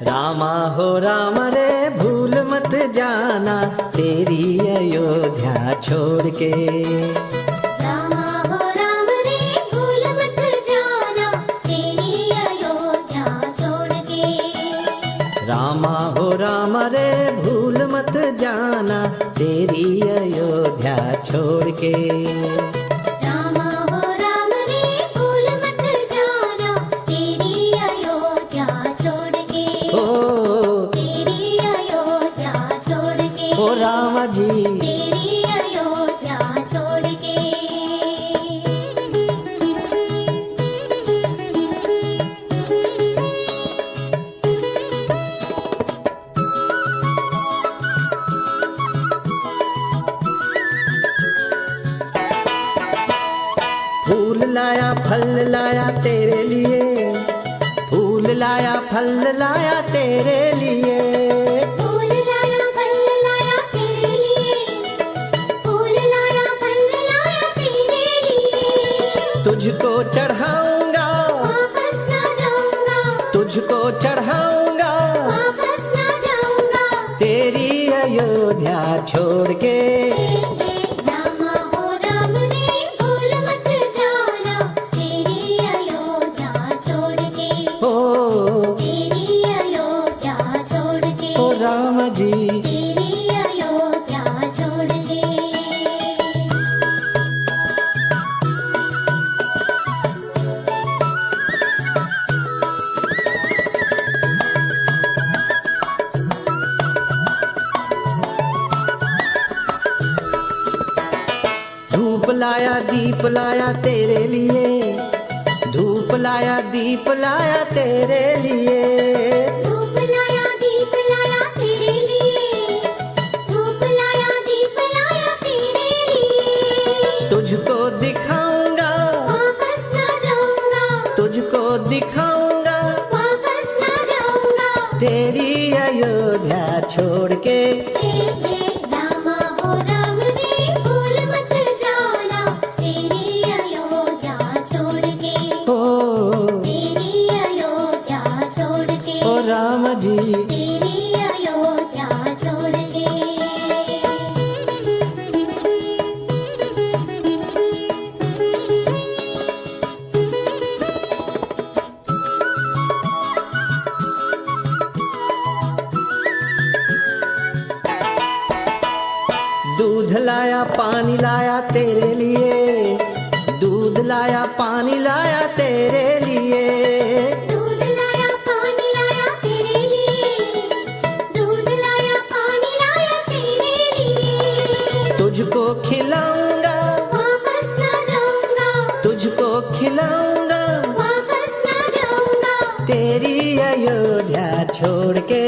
रामा हो राम रे भूल मत जाना तेरी अयोध्या छोड़ के। रामा हो राम रे भूल मत जाना तेरी अयोध्या छोड़ के। रामा हो राम रे भूल मत जाना तेरी अयोध्या छोड़ के। रामा हो राम रे भूल मत जाना तेरी अयोध्या छोड़ के। ओ तेरी अयोध्या छोड़ के। ओ राम जी तेरी अयोध्या छोड़ के। फूल लाया फल लाया तेरे लिए, फूल लाया फल लाया तेरे लिए। फूल लाया फल लाया तेरे लिए। फूल लाया फल लाया तेरे लिए। तुझको चढ़ाऊंगा वापस ना जाऊंगा। तुझको चढ़ाऊंगा वापस ना जाऊंगा। तेरी अयोध्या छोड़ के। रामा हो राम रे भूल मत जाना तेरी अयोध्या छोड़ के। ओ तेरी अयोध्या छोड़ के। ओ राम जी तेरी अयोध्या छोड़ के। धूप लाया दीप लाया तेरे लिए, धूप लाया दीप लाया तेरे लिए। धूप लाया दीप लाया तेरे लिए। धूप लाया दीप लाया तेरे लिए। तुझको दिखाऊंगा वापस ना जाऊंगा। तुझको दिखाऊंगा वापस ना जाऊंगा। तेरी अयोध्या छोड़ के। रामा हो राम रे भूल मत जाना तेरी अयोध्या छोड़ के। ओ तेरी अयोध्या छोड़ के। ओ राम जी तेरी अयोध्या छोड़ के। दूध लाया पानी लाया तेरे लिए, दूध लाया पानी लाया तेरे लिए। दूध लाया पानी लाया तेरे लिए। दूध लाया पानी लाया तेरे लिए। तुझको खिलाऊंगा वापस ना जाऊंगा। तुझको खिलाऊंगा वापस ना जाऊंगा। तेरी अयोध्या छोड़ के।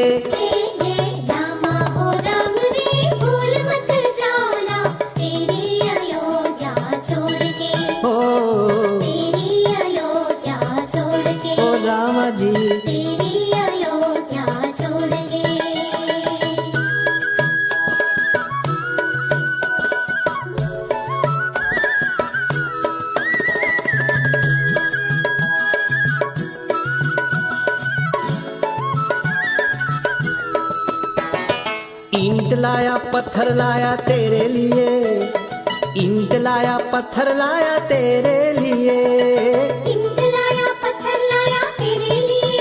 रामा हो राम रे भूल मत जाना तेरी अयोध्या छोड़ के। ओ तेरी अयोध्या छोड़ के। ओ राम जी तेरी अयोध्या छोड़ के। ईंट लाया पत्थर लाया तेरे लिए, ईंट लाया पत्थर लाया तेरे लिए। ईंट लाया पत्थर लाया तेरे लिए।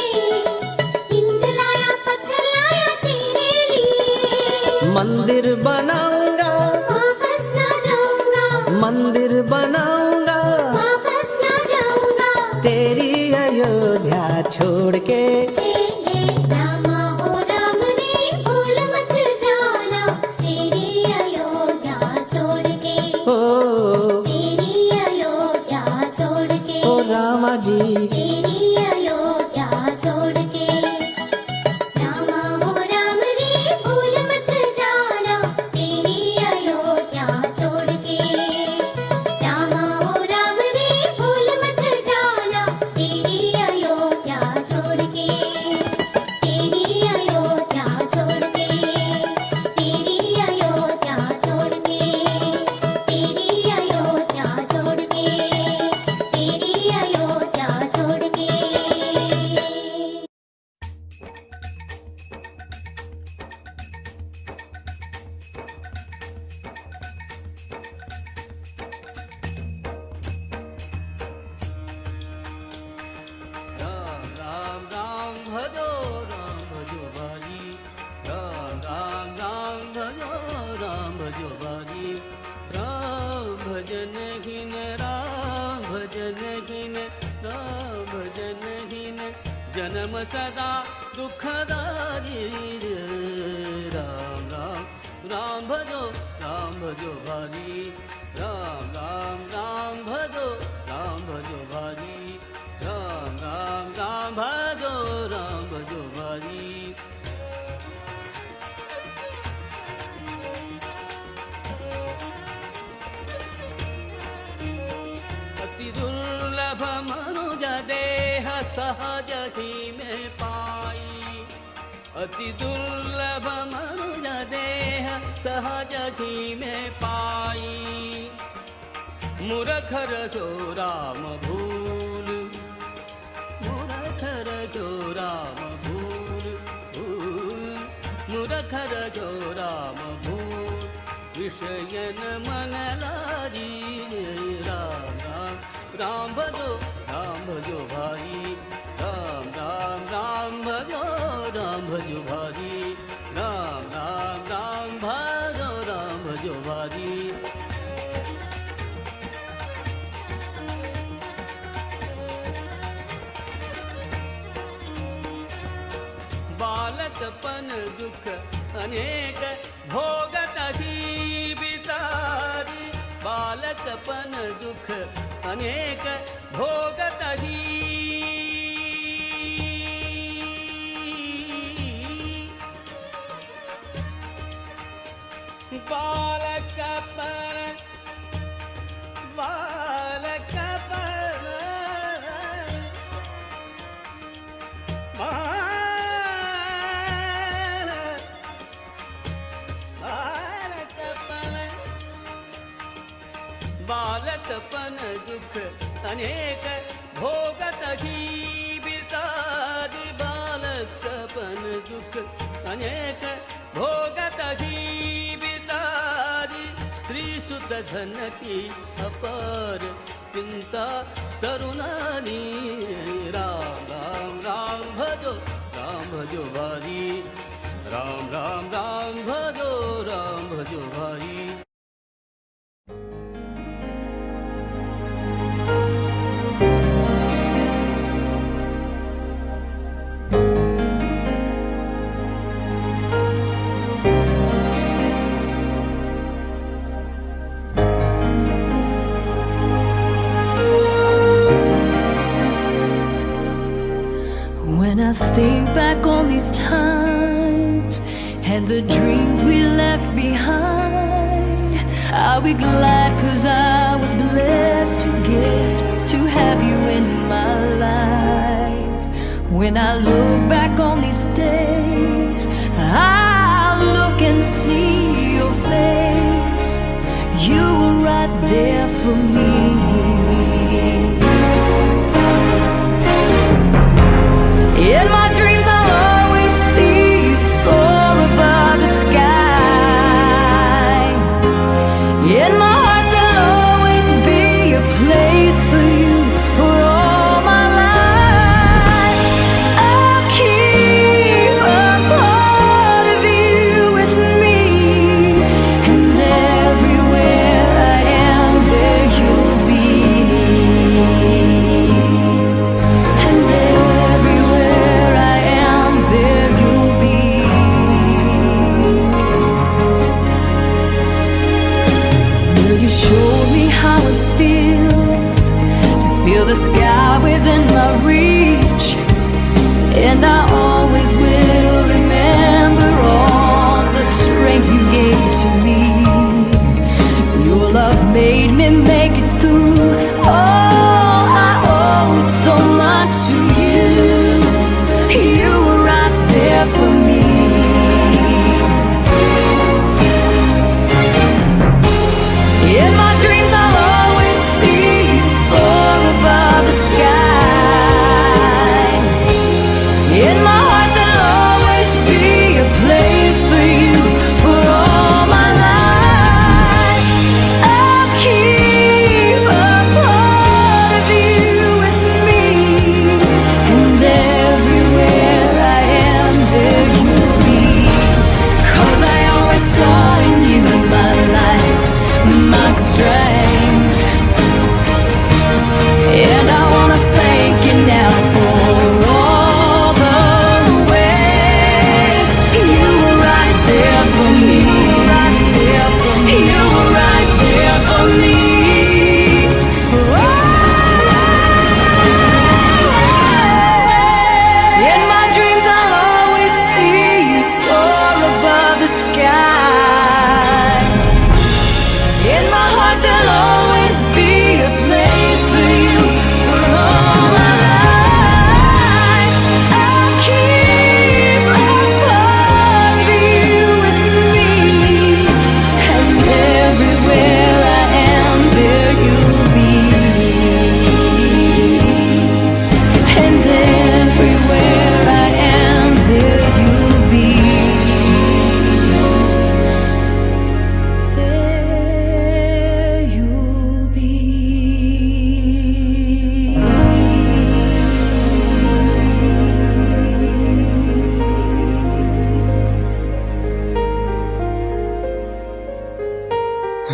ईंट लाया पत्थर लाया तेरे लिए। मंदिर बनाऊंगा वापस ना जाऊंगा। मंदिर बनाऊंगा वापस ना जाऊंगा। तेरी अयोध्या छोड़ के। रामा हो राम रे भूल मत जाना तेरी अयोध्या छोड़ के। ओ तेरी अयोध्या छोड़ के। ओ राम जी तेरी अयोध्या छोड़ के। रामा हो राम रे भूल मत जाना तेरी अयोध्या छोड़ के। रामा सदा दुःखदारी राम राम राम भजो भारी राम राम राम भजो भारी राम राम राम भजो भारी अति दुर्लभ मनुज देह सहज ही में पाई अति दुर्लभ मनुज देह सहज ही में पाई मूर्खर जो राम भूल मूर्खर जो राम भूल मूर्खर जो राम भूल विषयन मन लारी राम राम राम भजो भाई राम राम राम भजो भाई राम राम राम भजो भाई बालकपन दुख अनेक भोगत ही बितारी बालकपन दुख अनेक भोगत ही बालकपन बालकपन दुख अनेक भोगत ही बितारी बालकपन दुख अनेक भोगत ही बितारी स्त्री सुत धन की अपार चिंता तरुणानी राम राम राम भजो भारी राम राम राम भजो भारी When I think back on these times and the dreams we left behind, I'll be glad 'cause I was blessed to get to have you in my life. When I look back on these days, I'll look and see your face. You were right there for me. In my dreams I'll always see you soar above the sky. In my heart there'll always be a place for you for all my life. I'll keep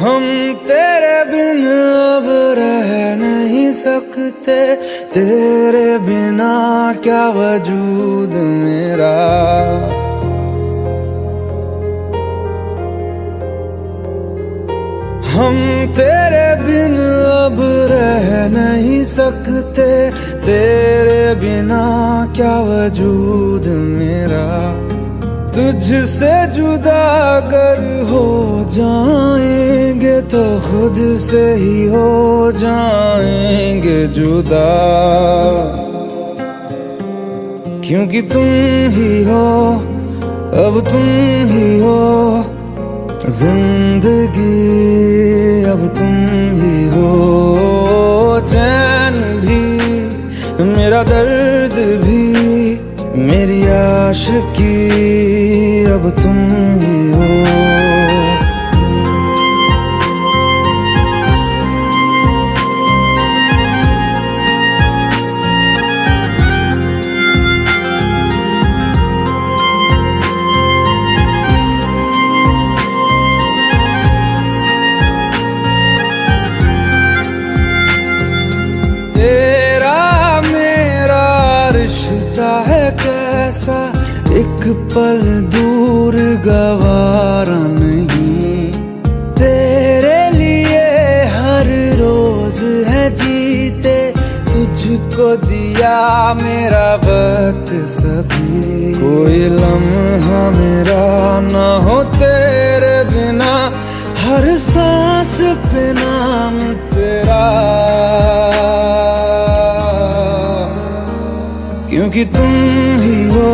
हम तेरे बिन अब रह नहीं सकते, तेरे बिना क्या वजूद मेरा। हम तेरे बिन अब रह नहीं सकते, तेरे बिना क्या वजूद मेरा। तुझसे जुदा अगर हो जाएंगे तो खुद से ही हो जाएंगे जुदा, क्योंकि तुम ही हो, अब तुम ही हो जिंदगी, अब तुम ही हो। चैन भी, मेरा दर्द भी, मेरी आशिकी, अब तुम ही हो। तेरा मेरा रिश्ता है कैसा, एक पल दूर गवारा नहीं। तेरे लिए हर रोज है जीते, तुझको दिया मेरा वक्त सभी। कोई लम्हा मेरा ना हो तेरे बिना, हर सांस पे नाम तेरा, क्योंकि तुम ही हो,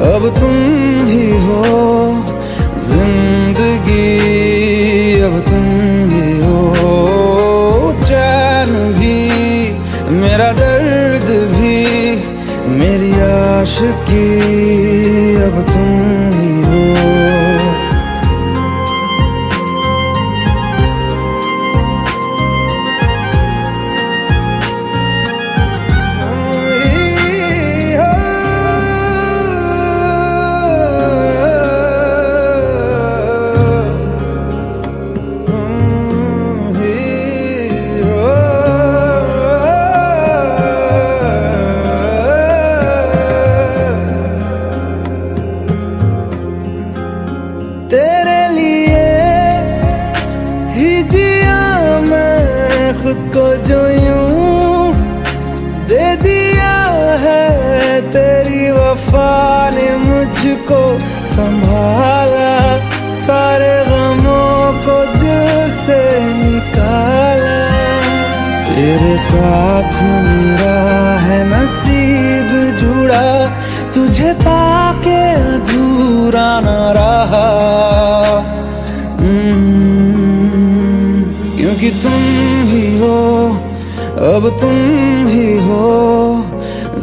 अब तुम ही हो जिंदगी, अब तुम ही हो। चैन भी, मेरा दर्द भी, मेरी आशिकी, अब तुम ही हो। तेरे लिए ही जिया मैं खुद को, जो यूं दे दिया है तेरी वफा ने मुझको संभाला। सारे गमों को दिल से निकाला, तेरे साथ मेरा है नसीब जुड़ा, तुझे पाके अधूरा न रहा। क्योंकि तुम ही हो, अब तुम ही हो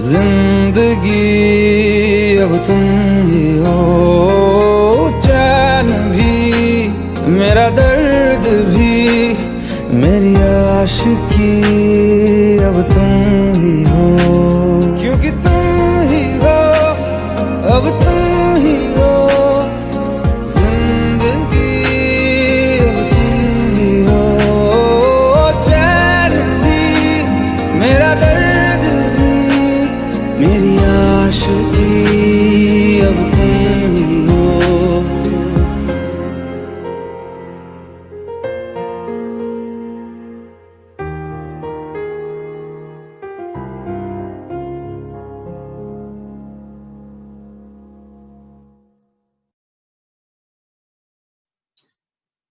जिंदगी, अब तुम ही हो। चैन भी, मेरा दर्द भी, मेरी आशिकी, अब तुम ही हो। क्योंकि तुम ही हो, अब तुम ही हो जिंदगी, अब तुम ही हो। चैन भी, मेरा दर्द भी, मेरी आशिकी, अब तुम ही हो।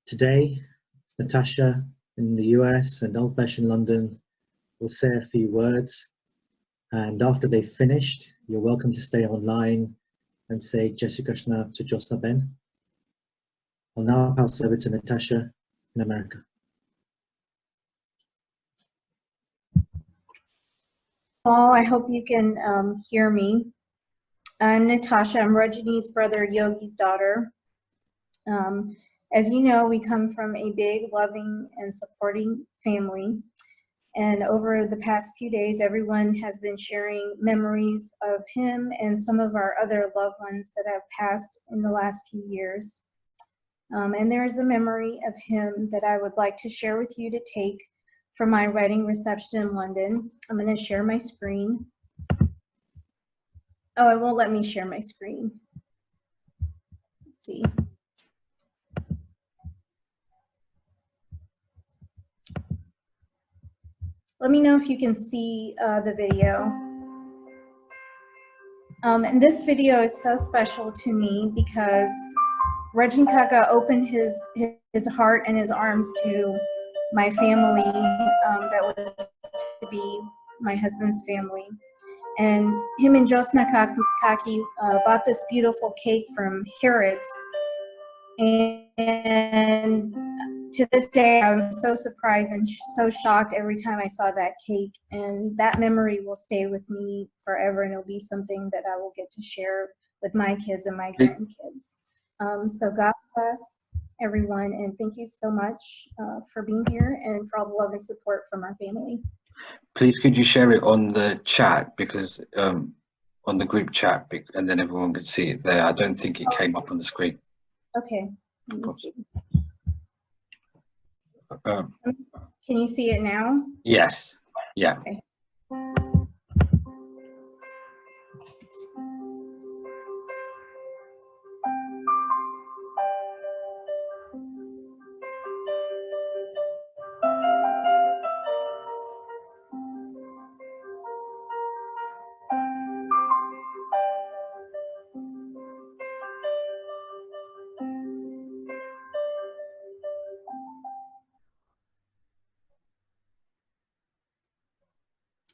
Today, Natasha in the US and Alpesh in London will say a few words, and after they've finished, you're welcome to stay online and say Jai Shri Krishna to Josna Ben. I'll now pass over to Natasha in America. Paul, I hope you can hear me. I'm Natasha. I'm Rajini's brother Yogi's daughter. As you know, we come from a big, loving, and supporting family. And over the past few days, everyone has been sharing memories of him and some of our other loved ones that have passed in the last few years. And there's a memory of him that I would like to share with you to take from my wedding reception in London. I'm going to share my screen. Oh, it won't let me share my screen. Let's see. Let me know if you can see the video. And this video is so special to me because Rajni Kaka opened his heart and his arms to my family that was to be my husband's family. And him and Josna Kaki bought this beautiful cake from Harrods. And to this day, I'm so surprised and so shocked every time I saw that cake. And that memory will stay with me forever, and it'll be something that I will get to share with my kids and my grandkids. So God bless everyone, and thank you so much for being here and for all the love and support from our family. Please could you share it on the chat, because on the group chat, and then everyone could see it there. I don't think it came up on the screen. Okay, let me see. Can you see it now? Yes. Yeah. Okay.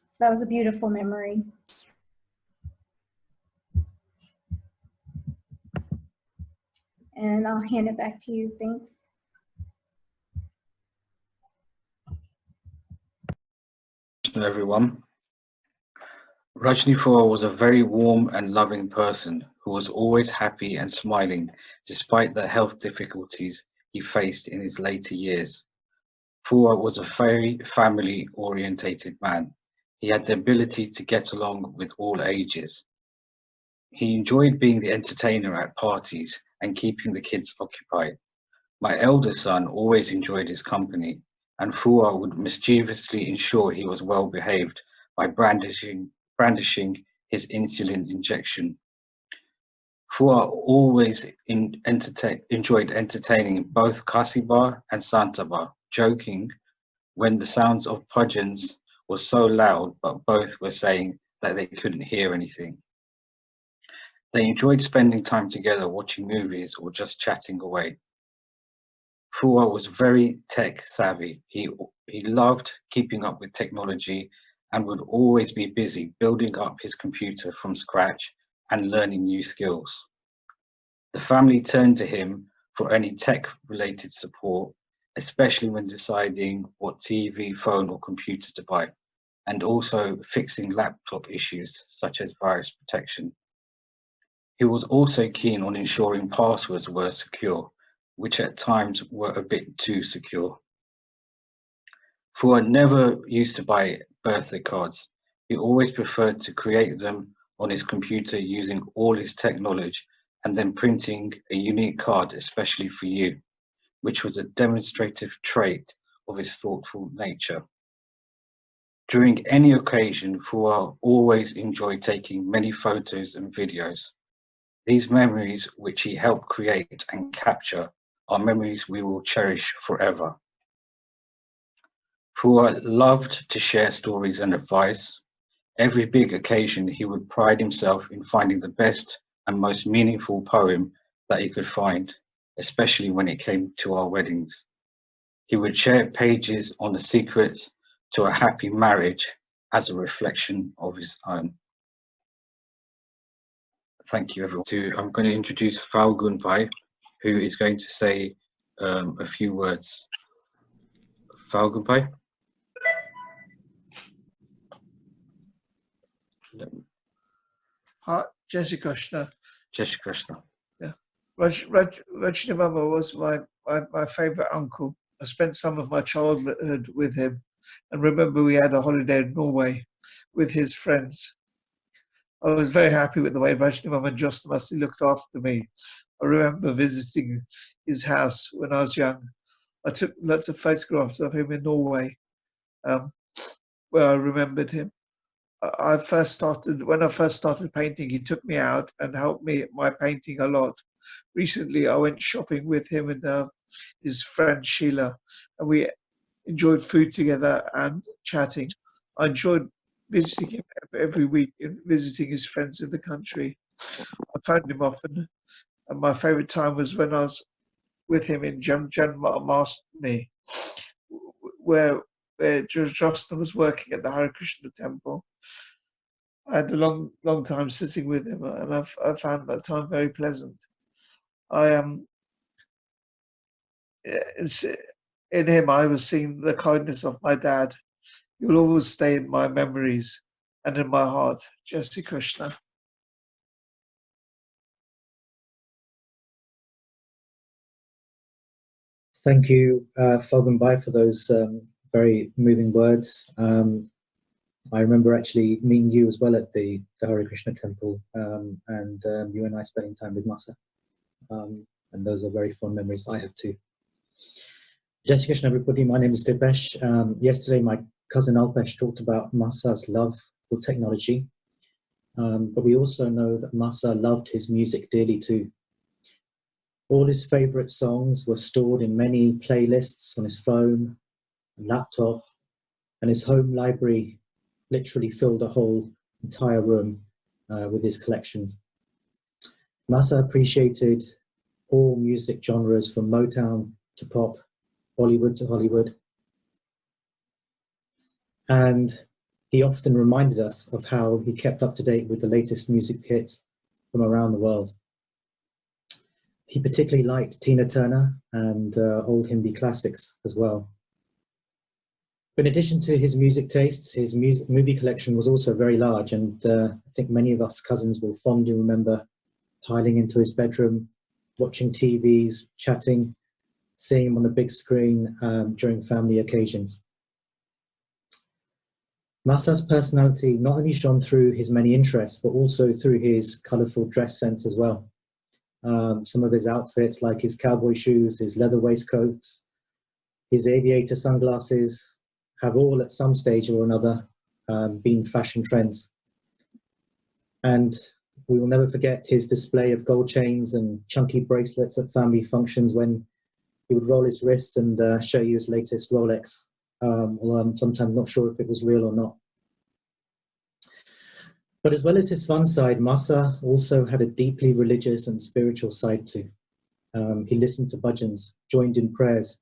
So that was a beautiful memory. And I'll hand it back to you. Thanks. Everyone. Rajni was a very warm and loving person who was always happy and smiling despite the health difficulties he faced in his later years. Fua was a very family-orientated man. He had the ability to get along with all ages. He enjoyed being the entertainer at parties and keeping the kids occupied. My elder son always enjoyed his company, and Fua would mischievously ensure he was well behaved by brandishing his insulin injection. Fua always enjoyed entertaining both Kasiba and Santaba, joking when the sounds of pudgeons were so loud, but both were saying that they couldn't hear anything. They enjoyed spending time together watching movies or just chatting away. Fua was very tech savvy. He loved keeping up with technology and would always be busy building up his computer from scratch and learning new skills. The family turned to him for any tech-related support, especially when deciding what TV, phone or computer to buy, and also fixing laptop issues such as virus protection. He was also keen on ensuring passwords were secure, which at times were a bit too secure. Fua never used to buy birthday cards. He always preferred to create them on his computer using all his tech knowledge and then printing a unique card especially for you, which was a demonstrative trait of his thoughtful nature. During any occasion, Fua always enjoyed taking many photos and videos. These memories, which he helped create and capture, are memories we will cherish forever. Fua loved to share stories and advice. Every big occasion, he would pride himself in finding the best and most meaningful poem that he could find, especially when it came to our weddings. He would share pages on the secrets to a happy marriage as a reflection of his own. Thank you, everyone. I'm going to introduce Falgun Pai, who is going to say a few words. Falgun Pai. Jai Shri Krishna. Jai Shri Krishna. Yeah. Rajni Baba was my favourite uncle. I spent some of my childhood with him, and remember we had a holiday in Norway with his friends. I was very happy with the way Rajni and Jostamasi looked after me. I remember visiting his house when I was young. I took lots of photographs of him in Norway, um, where I remembered him. When I first started painting, he took me out and helped me at my painting a lot. Recently, I went shopping with him and his friend Sheila, and we enjoyed food together and chatting. I enjoyed visiting him every week and visiting his friends in the country. I found him often, and my favorite time was when I was with him in Janmashtami, where Josna was working at the Hare Krishna temple. I had a long time sitting with him, and I found that time very pleasant. I in him, I was seeing the kindness of my dad. You'll always stay in my memories and in my heart. Jai Shri Krishna. Thank you, Falgunbai, for those very moving words. I remember actually meeting you as well at the Hare Krishna temple, and you and I spending time with Masa. And those are very fond memories I have too. Jai Shri Krishna, everybody. My name is Dipesh. Yesterday, my cousin Alpesh talked about Masa's love for technology, but we also know that Masa loved his music dearly too. All his favorite songs were stored in many playlists on his phone and laptop, and his home library literally filled a whole entire room with his collection. Masa appreciated all music genres from Motown to pop, Bollywood to Hollywood. And he often reminded us of how he kept up to date with the latest music hits from around the world. He particularly liked Tina Turner and old Hindi classics as well. In addition to his music tastes, his movie collection was also very large, and I think many of us cousins will fondly remember piling into his bedroom, watching TVs, chatting, seeing him on the big screen during family occasions. Masa's personality not only shone through his many interests, but also through his colourful dress sense as well. Some of his outfits, like his cowboy shoes, his leather waistcoats, his aviator sunglasses, have all at some stage or another been fashion trends. And we will never forget his display of gold chains and chunky bracelets at family functions when he would roll his wrists and show you his latest Rolex, although I'm sometimes not sure if it was real or not. But as well as his fun side, Masa also had a deeply religious and spiritual side too. He listened to bhajans, joined in prayers,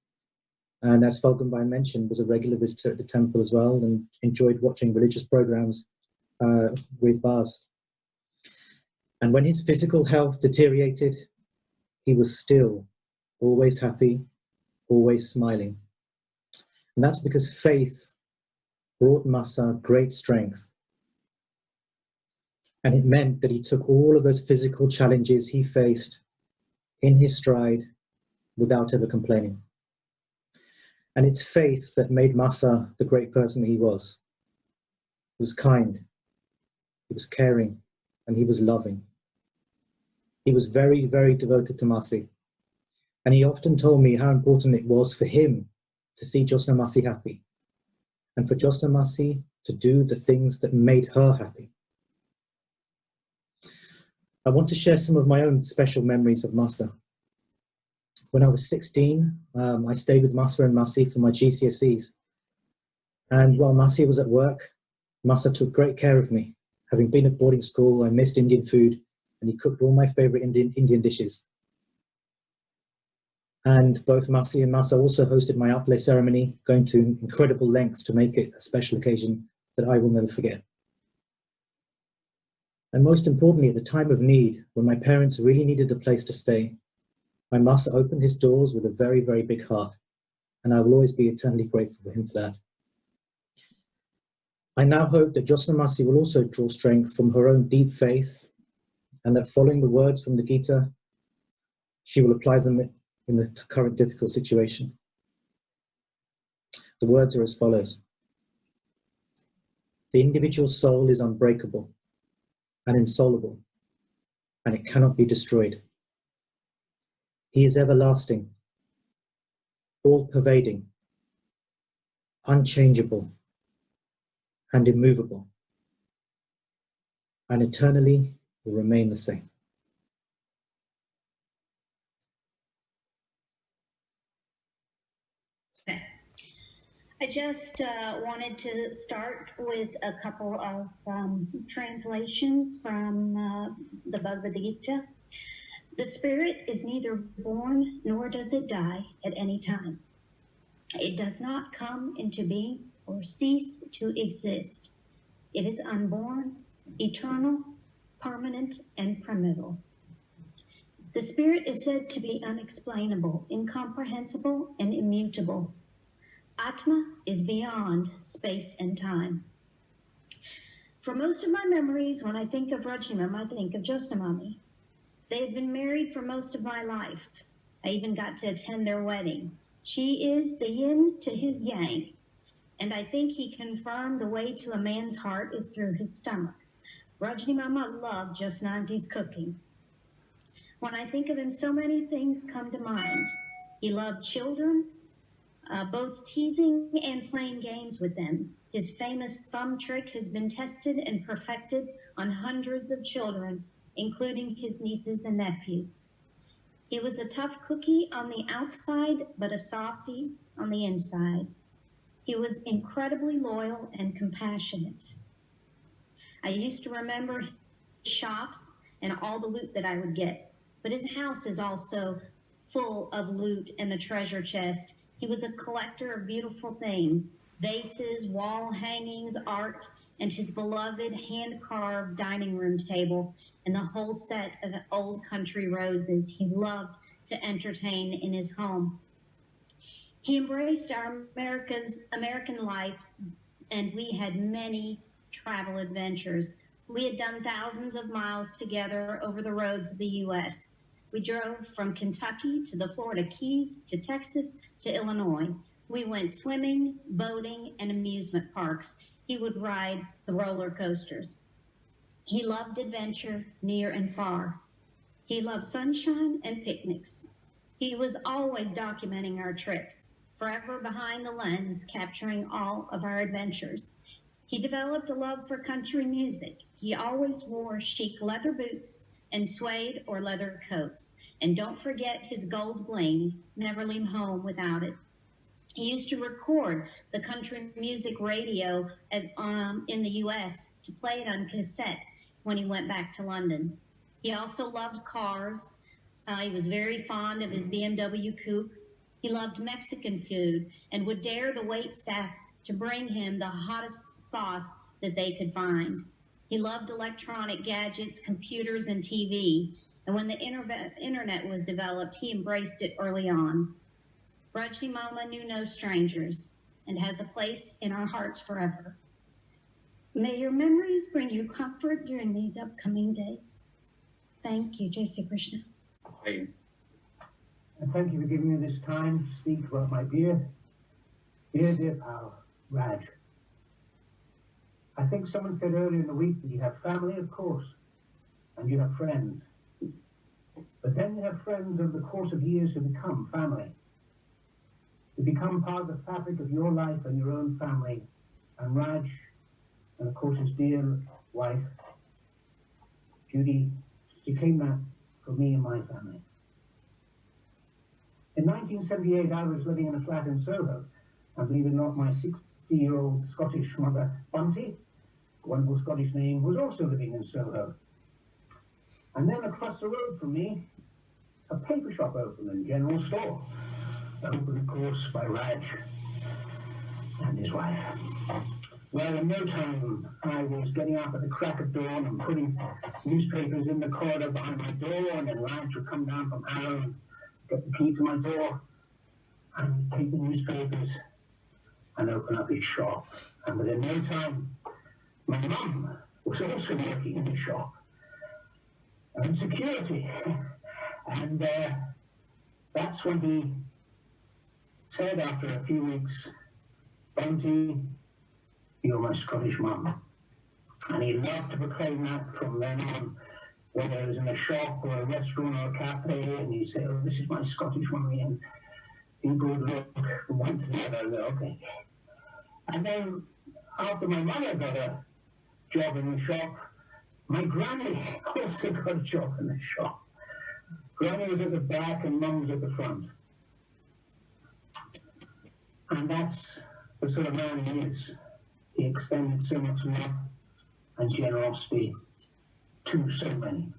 and as Falgunbai mentioned, was a regular visitor at the temple as well and enjoyed watching religious programs with Baz. And when his physical health deteriorated, he was still always happy, always smiling. And that's because faith brought Masa great strength. And it meant that he took all of those physical challenges he faced in his stride without ever complaining. And it's faith that made Masa the great person that he was. He was kind, he was caring, and he was loving. He was very, very devoted to Masi. And he often told me how important it was for him to see Josna Masi happy, and for Josna Masi to do the things that made her happy. I want to share some of my own special memories of Masa. When I was 16, I stayed with Masa and Masi for my GCSEs. And while Masi was at work, Masa took great care of me. Having been at boarding school, I missed Indian food, and he cooked all my favorite Indian dishes. And both Masi and Masa also hosted my outlay ceremony, going to incredible lengths to make it a special occasion that I will never forget. And most importantly, at the time of need, when my parents really needed a place to stay, my Masa opened his doors with a very, very big heart, and I will always be eternally grateful for him for that. I now hope that Josna Masi will also draw strength from her own deep faith, and that following the words from the Gita, she will apply them in the current difficult situation. The words are as follows. The individual soul is unbreakable, and insoluble, and it cannot be destroyed. He is everlasting, all-pervading, unchangeable, and immovable, and eternally will remain the same. I just wanted to start with a couple of translations from the Bhagavad Gita. The spirit is neither born nor does it die at any time. It does not come into being or cease to exist. It is unborn, eternal, permanent, and primeval. The spirit is said to be unexplainable, incomprehensible, and immutable. Atma is beyond space and time. For most of my memories, when I think of Rajni, I think of Jyotsnamami. They had been married for most of my life. I even got to attend their wedding. She is the yin to his yang, and I think he confirmed the way to a man's heart is through his stomach. Rajni Mama loved Jyotsnamati's cooking. When I think of him, so many things come to mind. He loved children, both teasing and playing games with them. His famous thumb trick has been tested and perfected on hundreds of children, including his nieces and nephews. He was a tough cookie on the outside, but a softie on the inside. He was incredibly loyal and compassionate. I used to remember his shops and all the loot that I would get, but his house is also full of loot and the treasure chest. He was a collector of beautiful things, vases, wall hangings, art, and his beloved hand-carved dining room table and the whole set of old country roses he loved to entertain in his home. He embraced our American lives, and we had many travel adventures. We had done thousands of miles together over the roads of the U.S. We drove from Kentucky to the Florida Keys to Texas to Illinois. We went swimming, boating, and amusement parks. He would ride the roller coasters. He loved adventure near and far. He loved sunshine and picnics. He was always documenting our trips, forever behind the lens, capturing all of our adventures. He developed a love for country music. He always wore chic leather boots and suede or leather coats. And don't forget his gold bling, never leave home without it. He used to record the country music radio in the US to play it on cassette when he went back to London. He also loved cars. He was very fond of his BMW coupe. He loved Mexican food and would dare the wait staff to bring him the hottest sauce that they could find. He loved electronic gadgets, computers, and TV. And when the internet was developed, he embraced it early on. Rajni Mama knew no strangers and has a place in our hearts forever. May your memories bring you comfort during these upcoming days. Thank you, Jai Sri Krishna. And thank you for giving me this time to speak about my dear pal, Raj. I think someone said earlier in the week that you have family, of course, and you have friends. But then you have friends over the course of years who become family. Who become part of the fabric of your life and your own family. And Raj, and of course his dear wife, Judy, became that for me and my family. In 1978, I was living in a flat in Soho, and believe it or not, my 60-year-old Scottish mother, Bunty, a wonderful Scottish name, was also living in Soho. And then across the road from me, a paper shop opened and general store, opened, of course, by Raj and his wife. Well, in no time, I was getting up at the crack of dawn and putting newspapers in the corridor behind my door, and then Raj would come down from Harrow and get the key to my door and take the newspapers and open up his shop. And within no time, my mum was also working in the shop and security. And that's when he said, after a few weeks, Bunty, you're my Scottish mum. And he loved to proclaim that from then on, whether it was in a shop or a restaurant or a cafe, and he'd say, "Oh, this is my Scottish mummy," and people would look from one to the other and go, "Okay." And then after my mother got a job in the shop, my granny also got a job in the shop. Granny was at the back and mum was at the front. And that's the sort of man he is. He extended so much love and generosity to so many.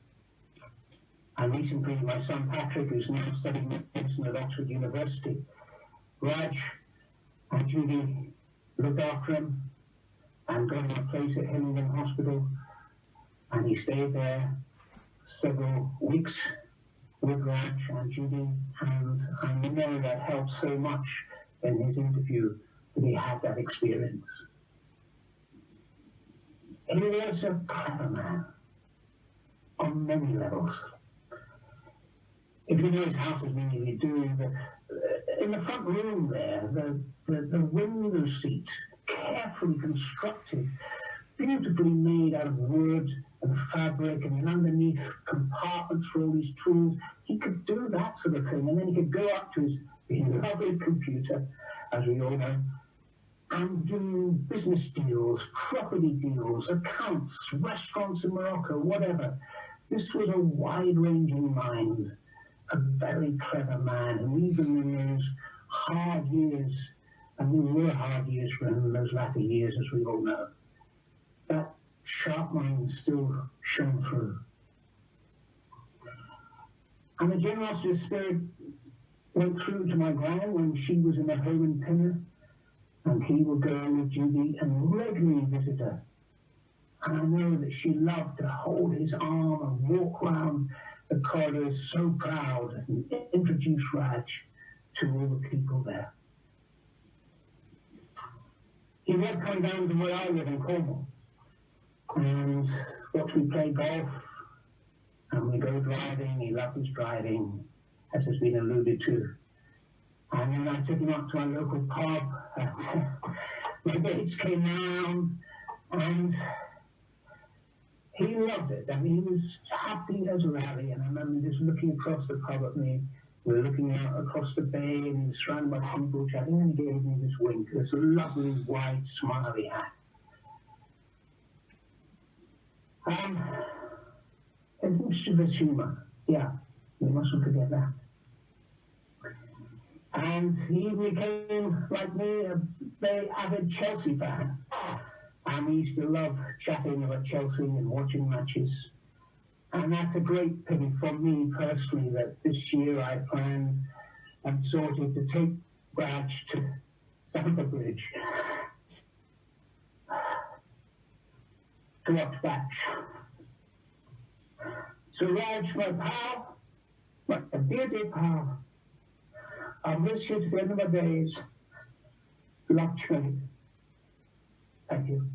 And recently, my son Patrick, who's now studying medicine at Oxford University, Raj and Judy looked after him and got him a place at Hillingdon Hospital, and he stayed there several weeks with Raj and Judy, and I know that helped so much in his interview that he had that experience. He was a clever man on many levels. If you know his house as many of you do, in the front room there, the window seat, carefully constructed, beautifully made out of wood and fabric, and then underneath compartments for all these tools. He could do that sort of thing, and then he could go up to his lovely computer, as we all know, and do business deals, property deals, accounts, restaurants in Morocco, whatever. This was a wide-ranging mind, a very clever man who, even in those hard years, and they were hard years for him in those latter years, as we all know, that sharp mind still shone through. And the generosity of spirit went through to my gran when she was in a home in Pinner, and he would go with Judy and regularly visit her. And I know that she loved to hold his arm and walk round the corridors so proud and introduce Raj to all the people there. He loved coming down to where I live in Cornwall and watch me play golf, and we go driving. He loved his driving, as has been alluded to. And then I took him up to our local pub, and my mates came round, and he loved it. I mean, he was happy as Larry, and I remember just looking across the pub at me. We were looking out across the bay, and he was surrounded by people chatting, and he gave me this wink, this lovely, wide smile he had. His mischievous humour, yeah, we mustn't forget that. And he became, like me, a very avid Chelsea fan. And we used to love chatting about Chelsea and watching matches. And that's a great pity for me personally that this year I planned and sorted to take Raj to Stamford Bridge to watch match. So Raj, my pal, my dear, dear pal, I'll miss you to the end of my days. Lakshmi. Thank you.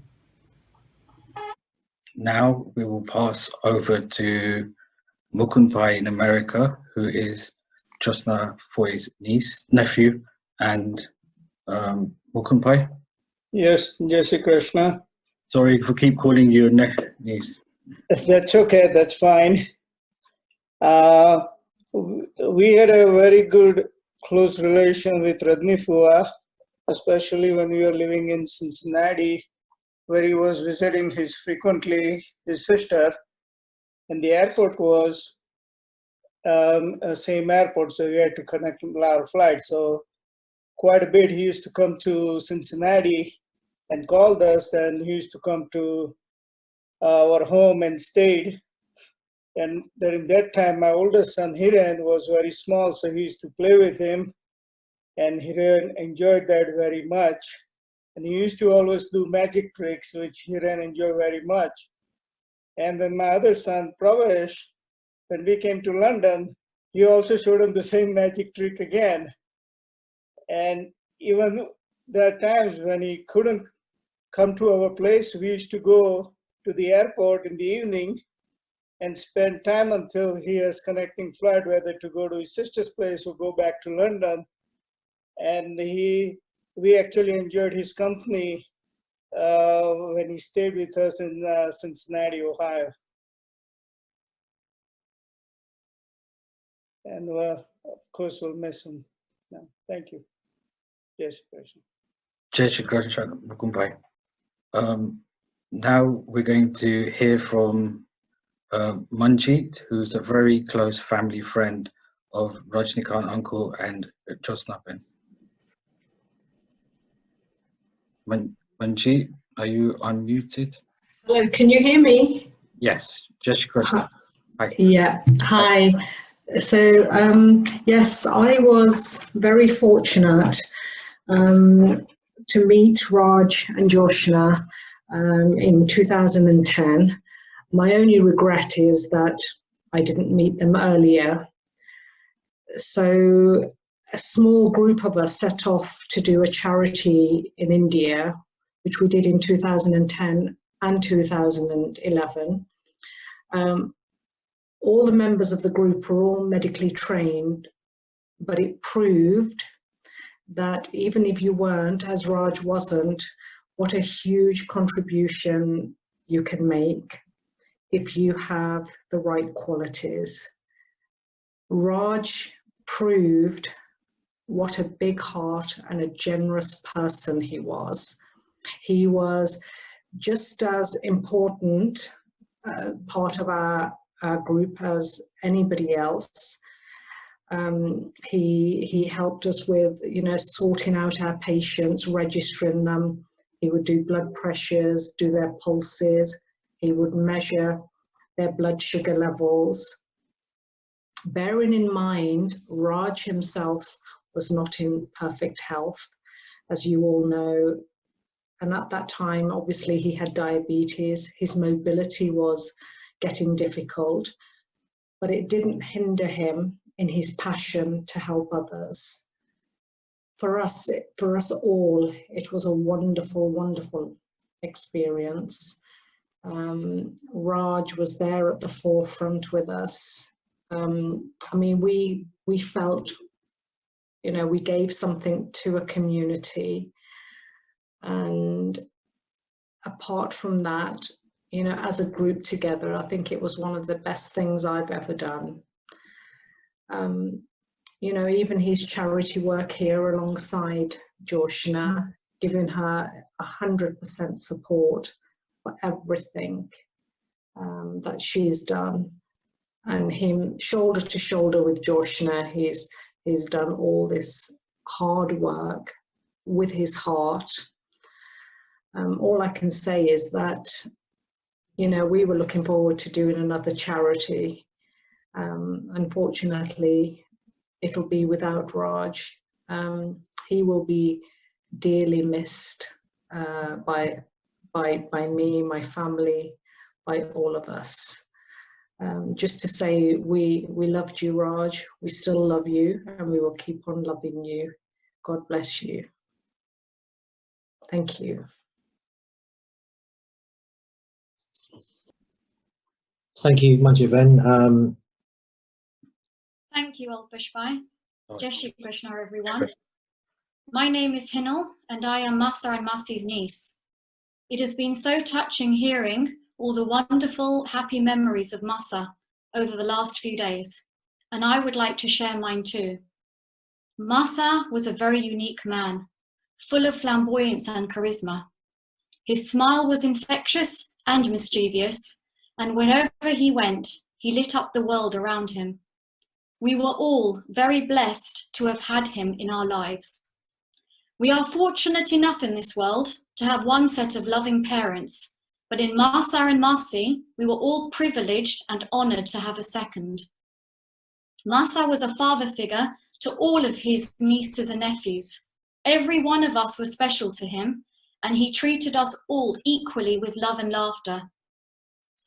Now we will pass over to Mukundbhai in America, who is Josna Foy's nephew, and Mukundbhai. Yes, Jai Shri Krishna. Sorry for keep calling you niece. That's okay, that's fine. We had a very good close relation with Rajni Fua, especially when we were living in Cincinnati, where he was visiting frequently his sister, and the airport was same airport, so we had to connect our flight. So quite a bit he used to come to Cincinnati and called us, and he used to come to our home and stayed. And during that time, my oldest son Hiren was very small, so he used to play with him, and Hiren enjoyed that very much. And he used to always do magic tricks, which Hiren enjoyed very much. And then my other son, Pravesh, when we came to London, he also showed him the same magic trick again. And even there are times when he couldn't come to our place, we used to go to the airport in the evening and spend time until he has connecting flight, whether to go to his sister's place or go back to London. And we actually enjoyed his company when he stayed with us in Cincinnati, Ohio. And of course, we'll miss him. No, thank you. Yes, Krishna. Jai Shri Krishna, Mukumbai. Now we're going to hear from Manjeet, who's a very close family friend of Rajnikant uncle and Josnapen. Manjeet, are you unmuted? Hello, can you hear me? Yes, Jai Shri Krishna. Hi. Yeah, hi. So, yes, I was very fortunate to meet Raj and Joshna in 2010. My only regret is that I didn't meet them earlier. So a small group of us set off to do a charity in India, which we did in 2010 and 2011. All the members of the group were all medically trained, but it proved that even if you weren't, as Raj wasn't, what a huge contribution you can make if you have the right qualities. Raj proved what a big heart and a generous person he was. He was just as important part of our group as anybody else. He helped us with, sorting out our patients, registering them. He would do blood pressures, do their pulses. He would measure their blood sugar levels. Bearing in mind, Raj himself was not in perfect health, as you all know. And at that time, obviously, he had diabetes. His mobility was getting difficult, but it didn't hinder him in his passion to help others. For us all, it was a wonderful, wonderful experience. Raj was there at the forefront with us. We felt, we gave something to a community. And apart from that, as a group together, I think it was one of the best things I've ever done. Even his charity work here alongside Joshna, giving her 100% support for everything that she's done. And him shoulder to shoulder with Joshna, he's done all this hard work with his heart. All I can say is that, we were looking forward to doing another charity. Unfortunately, it'll be without Raj. He will be dearly missed by me, my family, by all of us. Just to say, we loved you, Raj. We still love you, and we will keep on loving you. God bless you. Thank you. Thank you, Manjeet. Thank you, Alpashbai. Jai Shri Krishna, everyone. My name is Hinal, and I am Masa and Masi's niece. It has been so touching hearing all the wonderful, happy memories of Masa over the last few days, and I would like to share mine too. Masa was a very unique man, full of flamboyance and charisma. His smile was infectious and mischievous, and wherever he went, he lit up the world around him. We were all very blessed to have had him in our lives. We are fortunate enough in this world to have one set of loving parents, but in Masa and Masi, we were all privileged and honored to have a second. Masa was a father figure to all of his nieces and nephews. Every one of us was special to him, and he treated us all equally with love and laughter.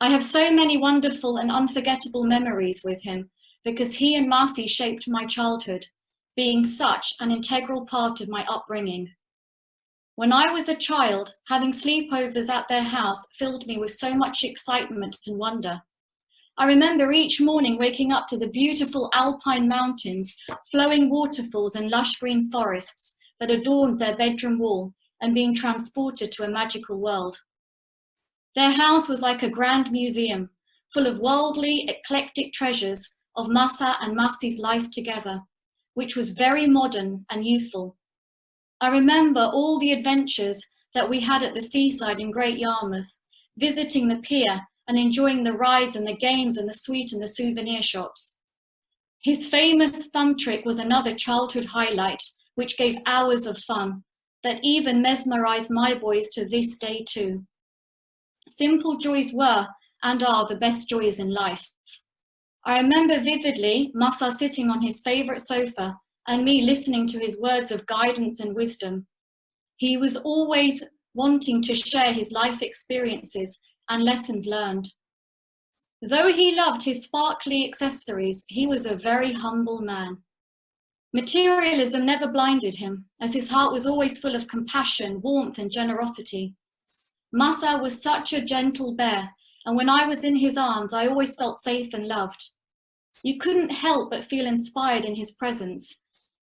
I have so many wonderful and unforgettable memories with him because he and Masi shaped my childhood, being such an integral part of my upbringing. When I was a child, having sleepovers at their house filled me with so much excitement and wonder. I remember each morning waking up to the beautiful alpine mountains, flowing waterfalls and lush green forests that adorned their bedroom wall and being transported to a magical world. Their house was like a grand museum, full of worldly, eclectic treasures of Masa and Masi's life together, which was very modern and youthful. I remember all the adventures that we had at the seaside in Great Yarmouth, visiting the pier and enjoying the rides and the games and the sweet and the souvenir shops. His famous thumb trick was another childhood highlight, which gave hours of fun, that even mesmerized my boys to this day too. Simple joys were and are the best joys in life. I remember vividly Masa sitting on his favorite sofa and me listening to his words of guidance and wisdom. He was always wanting to share his life experiences and lessons learned. Though he loved his sparkly accessories, he was a very humble man. Materialism never blinded him, as his heart was always full of compassion, warmth, and generosity. Masa was such a gentle bear, and when I was in his arms, I always felt safe and loved. You couldn't help but feel inspired in his presence.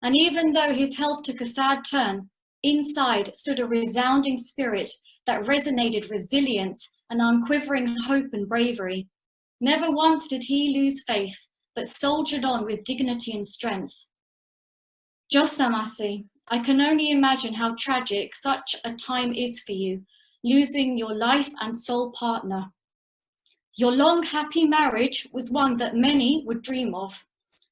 And even though his health took a sad turn, inside stood a resounding spirit that resonated resilience and unquivering hope and bravery. Never once did he lose faith, but soldiered on with dignity and strength. Josta Masi, I can only imagine how tragic such a time is for you, losing your life and soul partner. Your long, happy marriage was one that many would dream of.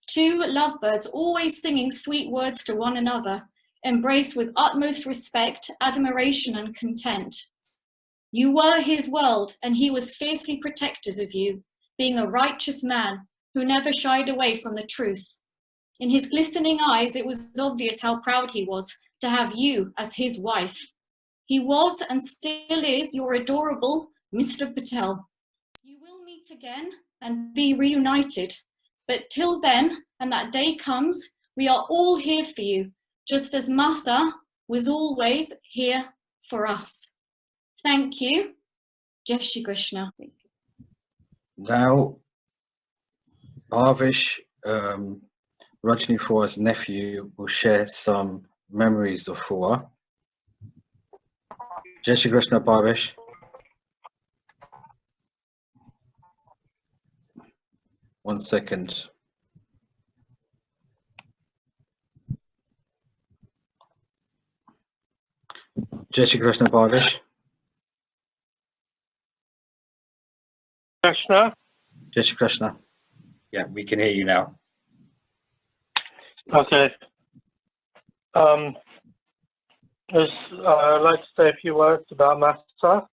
Two lovebirds always singing sweet words to one another, embraced with utmost respect, admiration, and content. You were his world, and he was fiercely protective of you, being a righteous man who never shied away from the truth. In his glistening eyes, it was obvious how proud he was to have you as his wife. He was and still is your adorable Mr. Patel. You will meet again and be reunited. But till then, and that day comes, we are all here for you, just as Masa was always here for us. Thank you. Jai Shri Krishna. Now, Bhavish, Rajni Foa's nephew, will share some memories of Foa. Jai Shri Krishna, Bhavish. One second. Jai Shri Krishna, Bhavish. Krishna. Jai Shri Krishna. Yeah, we can hear you now. Okay. I'd like to say a few words about Masa.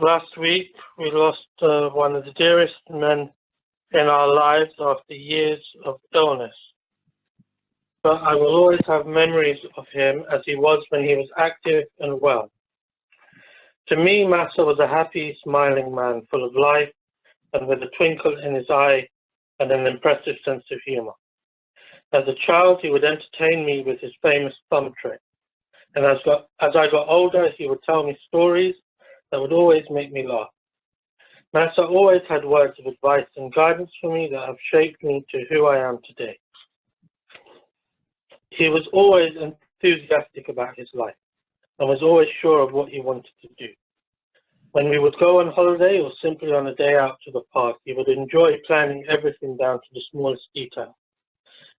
Last week, we lost one of the dearest men in our lives after years of illness. But I will always have memories of him as he was when he was active and well. To me, Masa was a happy, smiling man, full of life and with a twinkle in his eye and an impressive sense of humor. As a child, he would entertain me with his famous thumb trick. And as I got older, he would tell me stories that would always make me laugh. Masa always had words of advice and guidance for me that have shaped me to who I am today. He was always enthusiastic about his life and was always sure of what he wanted to do. When we would go on holiday or simply on a day out to the park, he would enjoy planning everything down to the smallest detail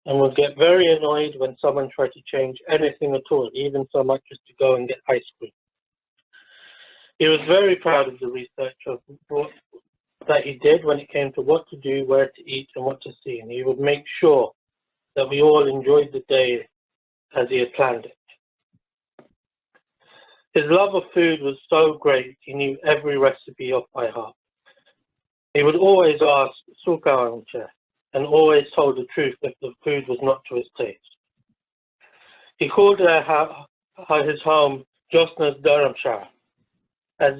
and would get very annoyed when someone tried to change anything at all, even so much as to go and get ice cream. He was very proud of the research that he did when it came to what to do, where to eat, and what to see, and he would make sure that we all enjoyed the day as he had planned it. His love of food was so great, he knew every recipe off by heart. He would always ask Suka armchair and always told the truth if the food was not to his taste. He called his home Josna's Dharamshara, as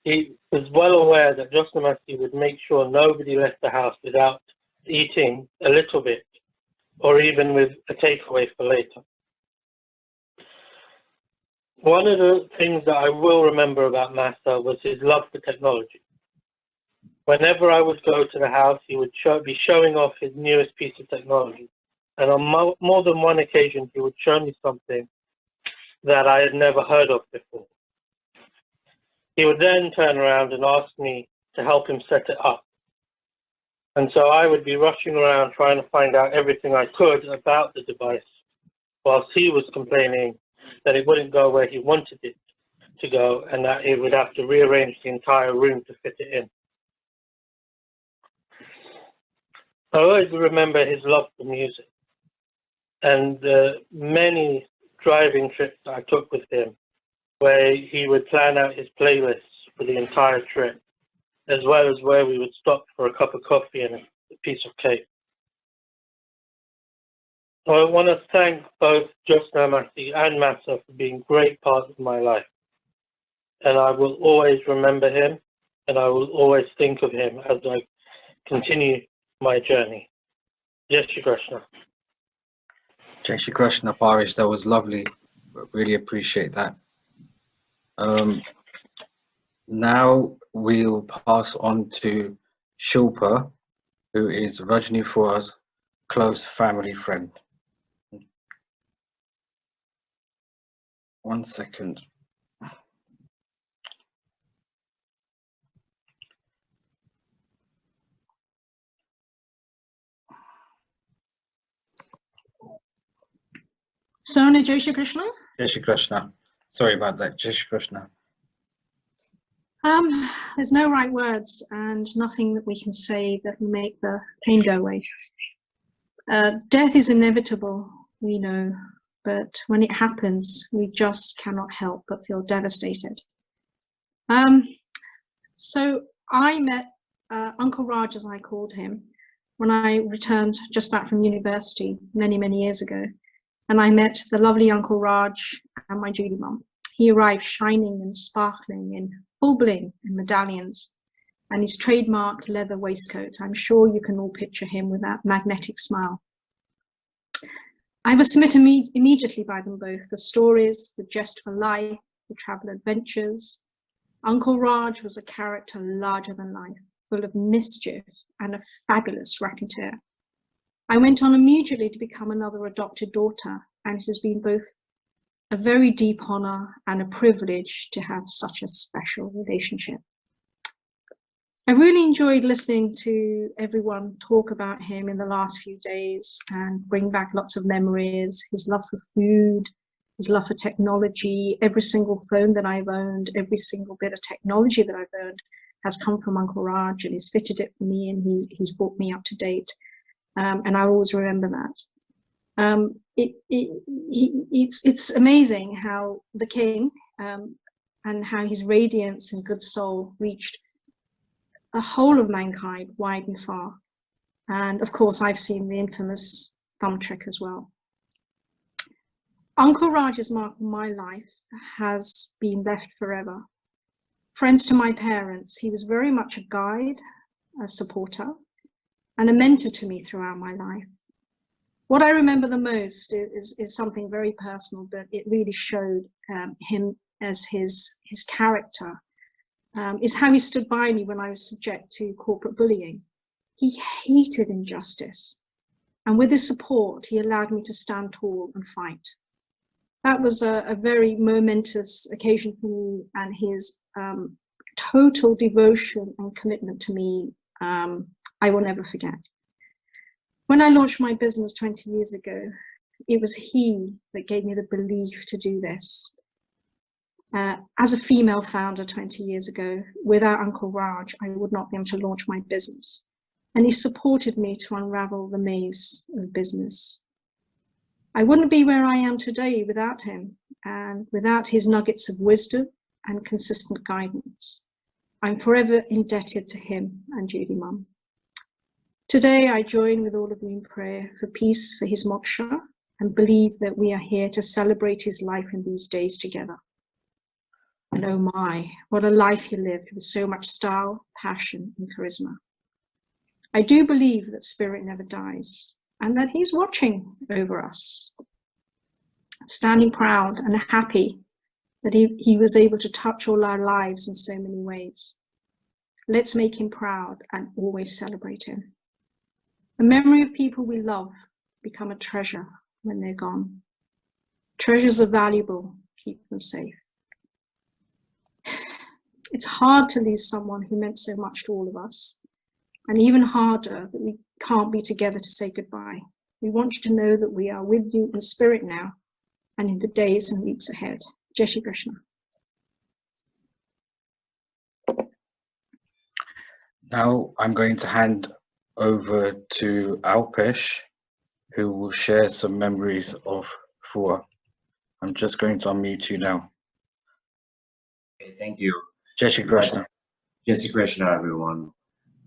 he was well aware that Josnamasti would make sure nobody left the house without eating a little bit, or even with a takeaway for later. One of the things that I will remember about Masa was his love for technology. Whenever I would go to the house, he would be showing off his newest piece of technology, And on more than one occasion, he would show me something that I had never heard of before. He would then turn around and ask me to help him set it up. And so I would be rushing around trying to find out everything I could about the device, whilst he was complaining that it wouldn't go where he wanted it to go and that he would have to rearrange the entire room to fit it in. I always remember his love for music and the many driving trips that I took with him, where he would plan out his playlists for the entire trip, as well as where we would stop for a cup of coffee and a piece of cake. So I want to thank both Josna Masi and Massa for being great parts of my life. And I will always remember him, and I will always think of him as I continue my journey. Jai Shri Krishna. Jai Shri Krishna, Parish, that was lovely. Really appreciate that. Now we'll pass on to Shilpa, who is Rajni Fua's close family friend. 1 second. Sona, Jai Shri Krishna. Jai Shri Krishna. Sorry about that. Jai Shri Krishna. There's no right words and nothing that we can say that will make the pain go away. Death is inevitable, we know, but when it happens, we just cannot help but feel devastated. So I met Uncle Raj, as I called him, when I returned just back from university many, many years ago. And I met the lovely Uncle Raj and my Judy mum. He arrived shining and sparkling in full bling and medallions and his trademark leather waistcoat. I'm sure you can all picture him with that magnetic smile. I was smitten immediately by them both, the stories, the jest for life, the travel adventures. Uncle Raj was a character larger than life, full of mischief and a fabulous raconteur. I went on immediately to become another adopted daughter, and it has been both a very deep honor and a privilege to have such a special relationship. I really enjoyed listening to everyone talk about him in the last few days and bring back lots of memories, his love for food, his love for technology. Every single phone that I've owned, every single bit of technology that I've owned has come from Uncle Raj, and he's fitted it for me, and he's brought me up to date. And I always remember that. It's amazing how the king and how his radiance and good soul reached the whole of mankind, wide and far. And of course, I've seen the infamous thumb trick as well. Uncle Raj's mark on my life has been left forever. Friends to my parents, he was very much a guide, a supporter, and a mentor to me throughout my life. What I remember the most is something very personal, but it really showed him as his character, is how he stood by me when I was subject to corporate bullying. He hated injustice, and with his support, he allowed me to stand tall and fight. That was a very momentous occasion for me, and his total devotion and commitment to me, I will never forget. When I launched my business 20 years ago, it was he that gave me the belief to do this. As a female founder 20 years ago, without Uncle Raj, I would not be able to launch my business. And he supported me to unravel the maze of business. I wouldn't be where I am today without him, and without his nuggets of wisdom and consistent guidance. I'm forever indebted to him and Judy Mum. Today, I join with all of you in prayer for peace for his moksha, and believe that we are here to celebrate his life in these days together. And oh my, what a life he lived with so much style, passion, and charisma. I do believe that spirit never dies, and that he's watching over us, standing proud and happy that he was able to touch all our lives in so many ways. Let's make him proud and always celebrate him. The memory of people we love become a treasure when they're gone. Treasures are valuable, keep them safe. It's hard to lose someone who meant so much to all of us, and even harder that we can't be together to say goodbye. We want you to know that we are with you in spirit now and in the days and weeks ahead. Jai Shri Krishna. Now I'm going to hand over to Alpesh, who will share some memories of Fua. I'm just going to unmute you now. Okay, thank you. Jai Shri Krishna. Jai Shri Krishna, everyone.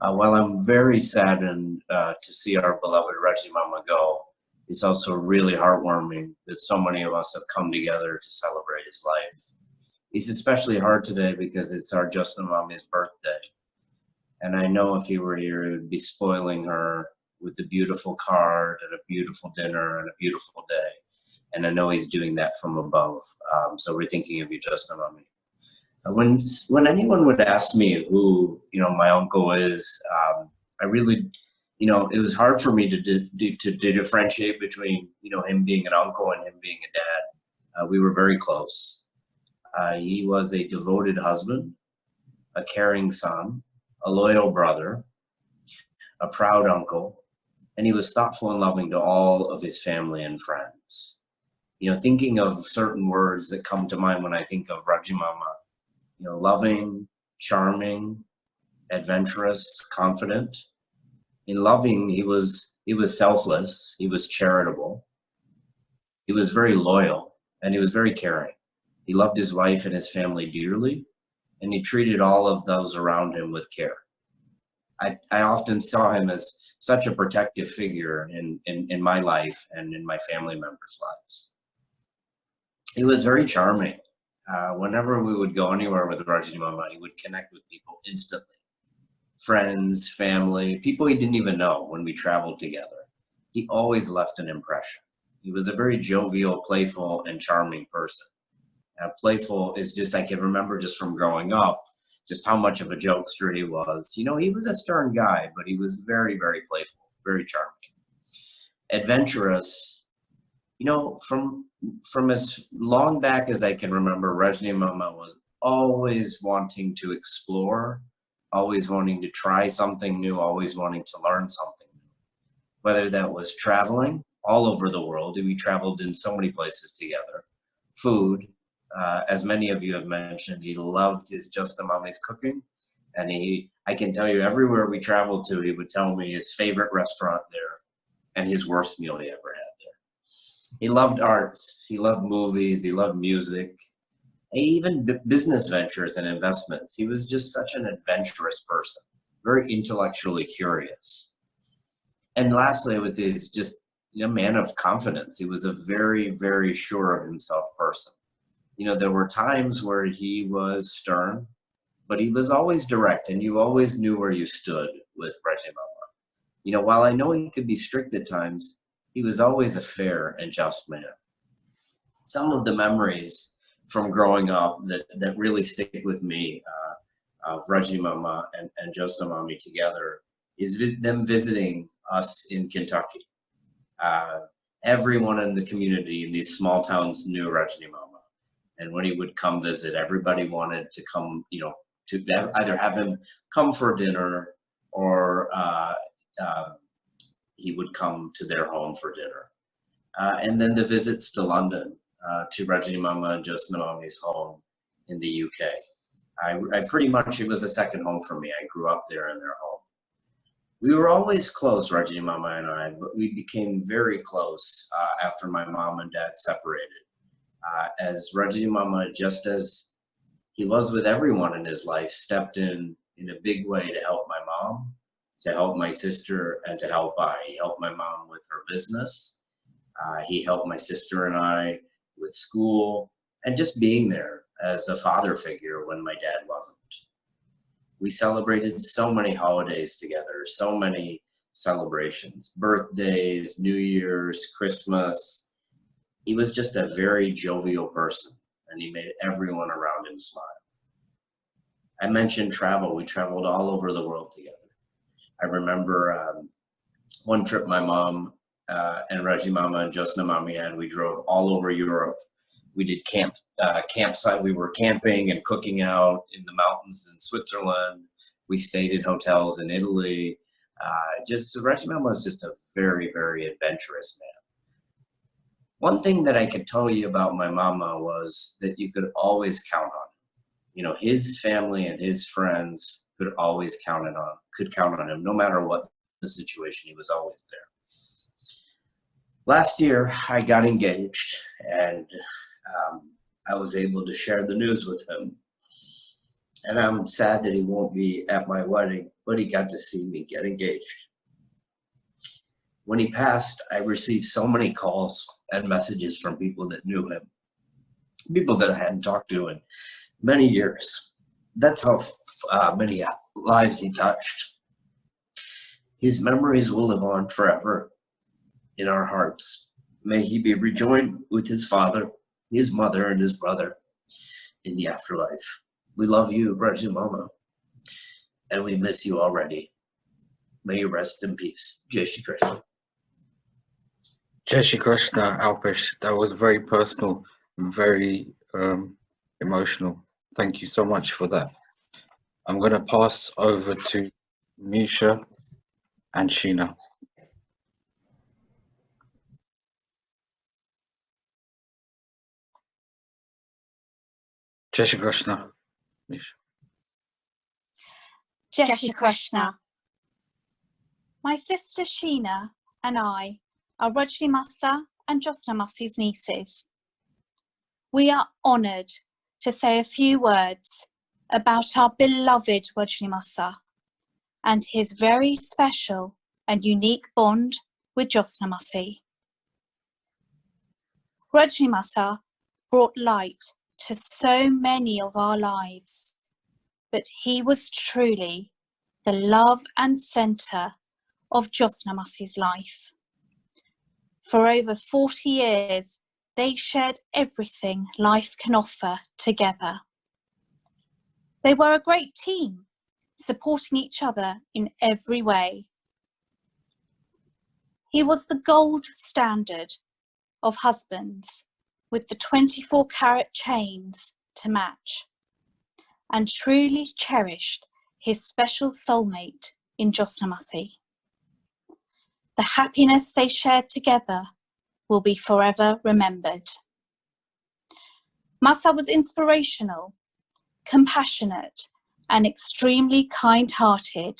While I'm very saddened to see our beloved Rajni Mama go, it's also really heartwarming that so many of us have come together to celebrate his life. It's especially hard today because it's our Justin Mami's birthday. And I know if he were here, he would be spoiling her with a beautiful card and a beautiful dinner and a beautiful day. And I know he's doing that from above. So we're thinking of you, Justin Mami. When anyone would ask me who, my uncle is, I really, it was hard for me to differentiate between, him being an uncle and him being a dad. We were very close. He was a devoted husband, a caring son, a loyal brother, a proud uncle, and he was thoughtful and loving to all of his family and friends. Thinking of certain words that come to mind when I think of Rajni Mama, loving, charming, adventurous, confident. In loving, he was selfless, he was charitable, he was very loyal, and he was very caring. He loved his wife and his family dearly, and he treated all of those around him with care. I often saw him as such a protective figure in my life and in my family members' lives. He was very charming. Whenever we would go anywhere with Rajni Mama, he would connect with people instantly. Friends, family, people he didn't even know when we traveled together. He always left an impression. He was a very jovial, playful, and charming person. Playful is just, I can remember just from growing up, just how much of a jokester he was. He was a stern guy, but he was very, very playful, very charming. Adventurous, from as long back as I can remember, Rajni Mama was always wanting to explore, always wanting to try something new, always wanting to learn something new. Whether that was traveling all over the world, we traveled in so many places together. Food, as many of you have mentioned, he loved his Justin Mami's cooking. And I can tell you, everywhere we traveled to, he would tell me his favorite restaurant there and his worst meal he ever had there. He loved arts, he loved movies, he loved music, even business ventures and investments. He was just such an adventurous person, very intellectually curious. And lastly, I would say he's just a man of confidence. He was a very, very sure of himself person. There were times where he was stern, but he was always direct, and you always knew where you stood with Rajni Mama. While I know he could be strict at times, he was always a fair and just man. Some of the memories from growing up that really stick with me of Rajni Mama and Justin Mami together is them visiting us in Kentucky. Everyone in the community in these small towns knew Rajni Mama. And when he would come visit, everybody wanted to come, to either have him come for dinner or he would come to their home for dinner. And then the visits to London, to Rajni Mama and Justin Mami's home in the UK. I pretty much, it was a second home for me. I grew up there in their home. We were always close, Rajni Mama and I, but we became very close after my mom and dad separated. As Rajni Mama, just as he was with everyone in his life, stepped in a big way to help my mom, to help my sister, and to help I. He helped my mom with her business. He helped my sister and I with school, and just being there as a father figure when my dad wasn't. We celebrated so many holidays together, so many celebrations, birthdays, New Year's, Christmas. He was just a very jovial person, and he made everyone around him smile. I mentioned travel. We traveled all over the world together. I remember one trip my mom and Rajni Mama and Josna Mami, and we drove all over Europe. We did campsite. We were camping and cooking out in the mountains in Switzerland. We stayed in hotels in Italy. Rajni Mama was just a very, very adventurous man. One thing that I could tell you about my mama was that you could always count on him. You know, his family and his friends could always count on him, no matter what the situation. He was always there. Last year, I got engaged, and I was able to share the news with him. And I'm sad that he won't be at my wedding, but he got to see me get engaged. When he passed, I received so many calls and messages from people that knew him, people that I hadn't talked to in many years. That's how many lives he touched. His memories will live on forever in our hearts. May he be rejoined with his father, his mother, and his brother in the afterlife. We love you, Rajni Mama, and we miss you already. May you rest in peace. Jai Shri Krishna. Jai Shri Krishna, Alpesh. That was very personal and very emotional. Thank you so much for that. I'm going to pass over to Misha and Sheena. Jai Shri Krishna, Misha. Jai Shri Krishna. My sister Sheena and I are Rajni Massa and Josna Massi's nieces. We are honoured to say a few words about our beloved Rajni Massa and his very special and unique bond with Josna Massi. Rajni Massa brought light to so many of our lives, but he was truly the love and centre of Josna Massi's life. For over 40 years, they shared everything life can offer together. They were a great team, supporting each other in every way. He was the gold standard of husbands, with the 24-carat chains to match, and truly cherished his special soulmate in Josna Massi. The happiness they shared together will be forever remembered. Massa was inspirational, compassionate, and extremely kind-hearted.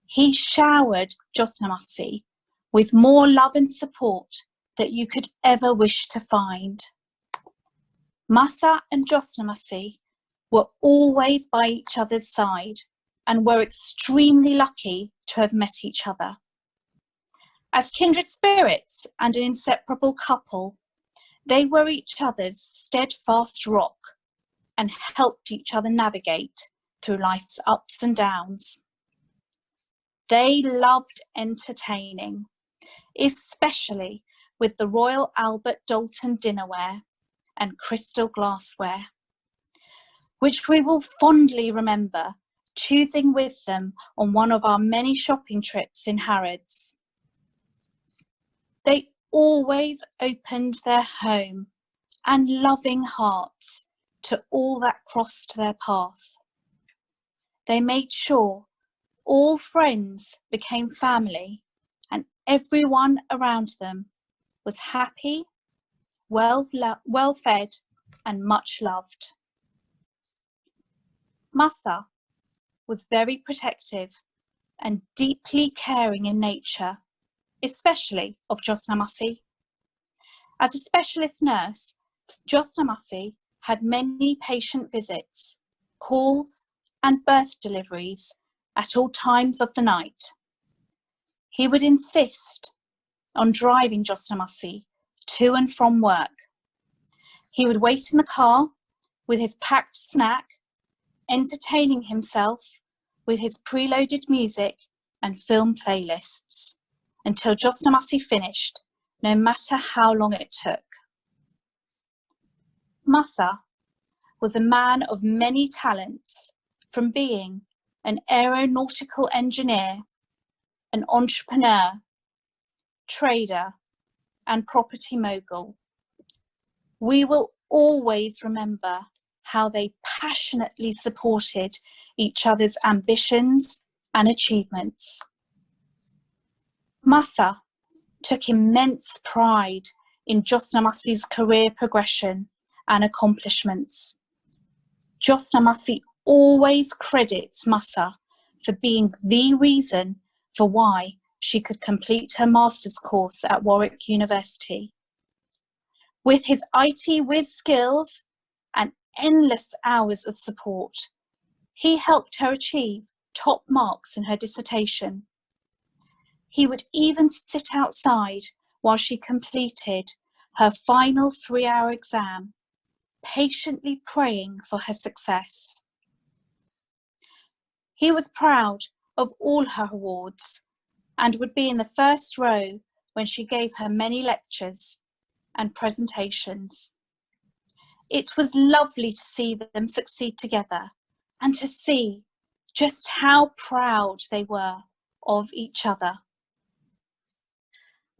He showered Josna Massi with more love and support that you could ever wish to find. Massa and Josna Massi were always by each other's side and were extremely lucky to have met each other. As kindred spirits and an inseparable couple, they were each other's steadfast rock and helped each other navigate through life's ups and downs. They loved entertaining, especially with the Royal Albert Dalton dinnerware and crystal glassware, which we will fondly remember choosing with them on one of our many shopping trips in Harrods. They always opened their home and loving hearts to all that crossed their path. They made sure all friends became family and everyone around them was happy, well fed and much loved. Massa was very protective and deeply caring in nature, especially of Josna Massi. As a specialist nurse, Josna Massi had many patient visits, calls and birth deliveries at all times of the night. He would insist on driving Josna Massi to and from work. He would wait in the car with his packed snack, entertaining himself with his preloaded music and film playlists until Josna Massi finished, no matter how long it took. Massa was a man of many talents, from being an aeronautical engineer, an entrepreneur, trader, and property mogul. We will always remember how they passionately supported each other's ambitions and achievements. Masa took immense pride in Josnamasi's career progression and accomplishments. Josnamasi always credits Masa for being the reason for why she could complete her master's course at Warwick University. With his IT whiz skills and endless hours of support, he helped her achieve top marks in her dissertation. He would even sit outside while she completed her final 3-hour exam, patiently praying for her success. He was proud of all her awards and would be in the first row when she gave her many lectures and presentations. It was lovely to see them succeed together and to see just how proud they were of each other.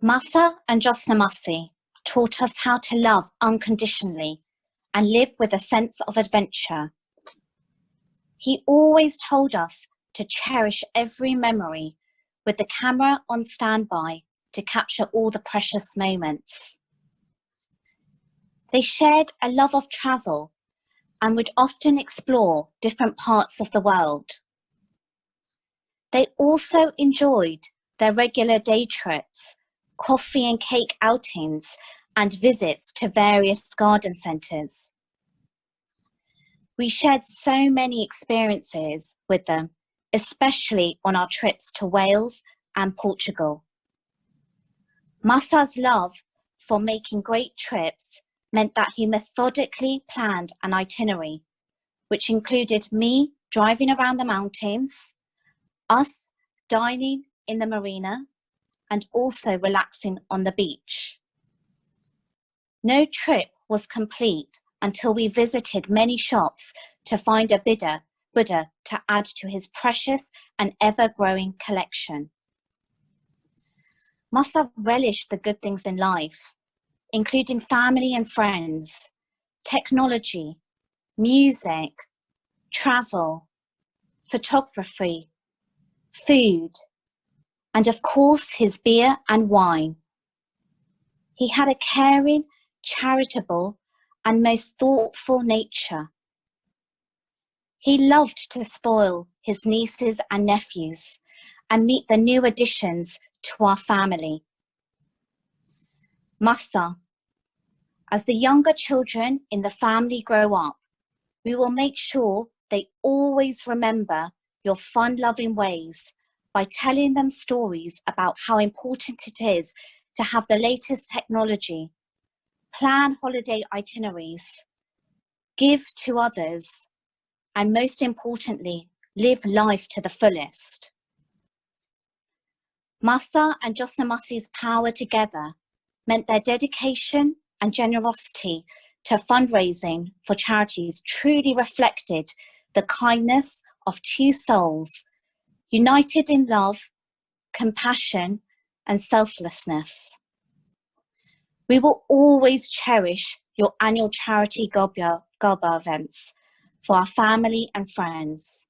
Masa and Josnamasi taught us how to love unconditionally and live with a sense of adventure. He always told us to cherish every memory with the camera on standby to capture all the precious moments. They shared a love of travel and would often explore different parts of the world. They also enjoyed their regular day trips, coffee and cake outings, and visits to various garden centres. We shared so many experiences with them, especially on our trips to Wales and Portugal. Masa's love for making great trips meant that he methodically planned an itinerary, which included me driving around the mountains, us dining in the marina, and also relaxing on the beach. No trip was complete until we visited many shops to find a Buddha to add to his precious and ever-growing collection. Masa relished the good things in life, including family and friends, technology, music, travel, photography, food, and of course his beer and wine. He had a caring, charitable, and most thoughtful nature. He loved to spoil his nieces and nephews and meet the new additions to our family. Masa, as the younger children in the family grow up, we will make sure they always remember your fun-loving ways by telling them stories about how important it is to have the latest technology, plan holiday itineraries, give to others, and most importantly, live life to the fullest. Masa and Josnamasi's power together meant their dedication and generosity to fundraising for charities truly reflected the kindness of two souls, united in love, compassion, and selflessness. We will always cherish your annual charity Gaba events for our family and friends.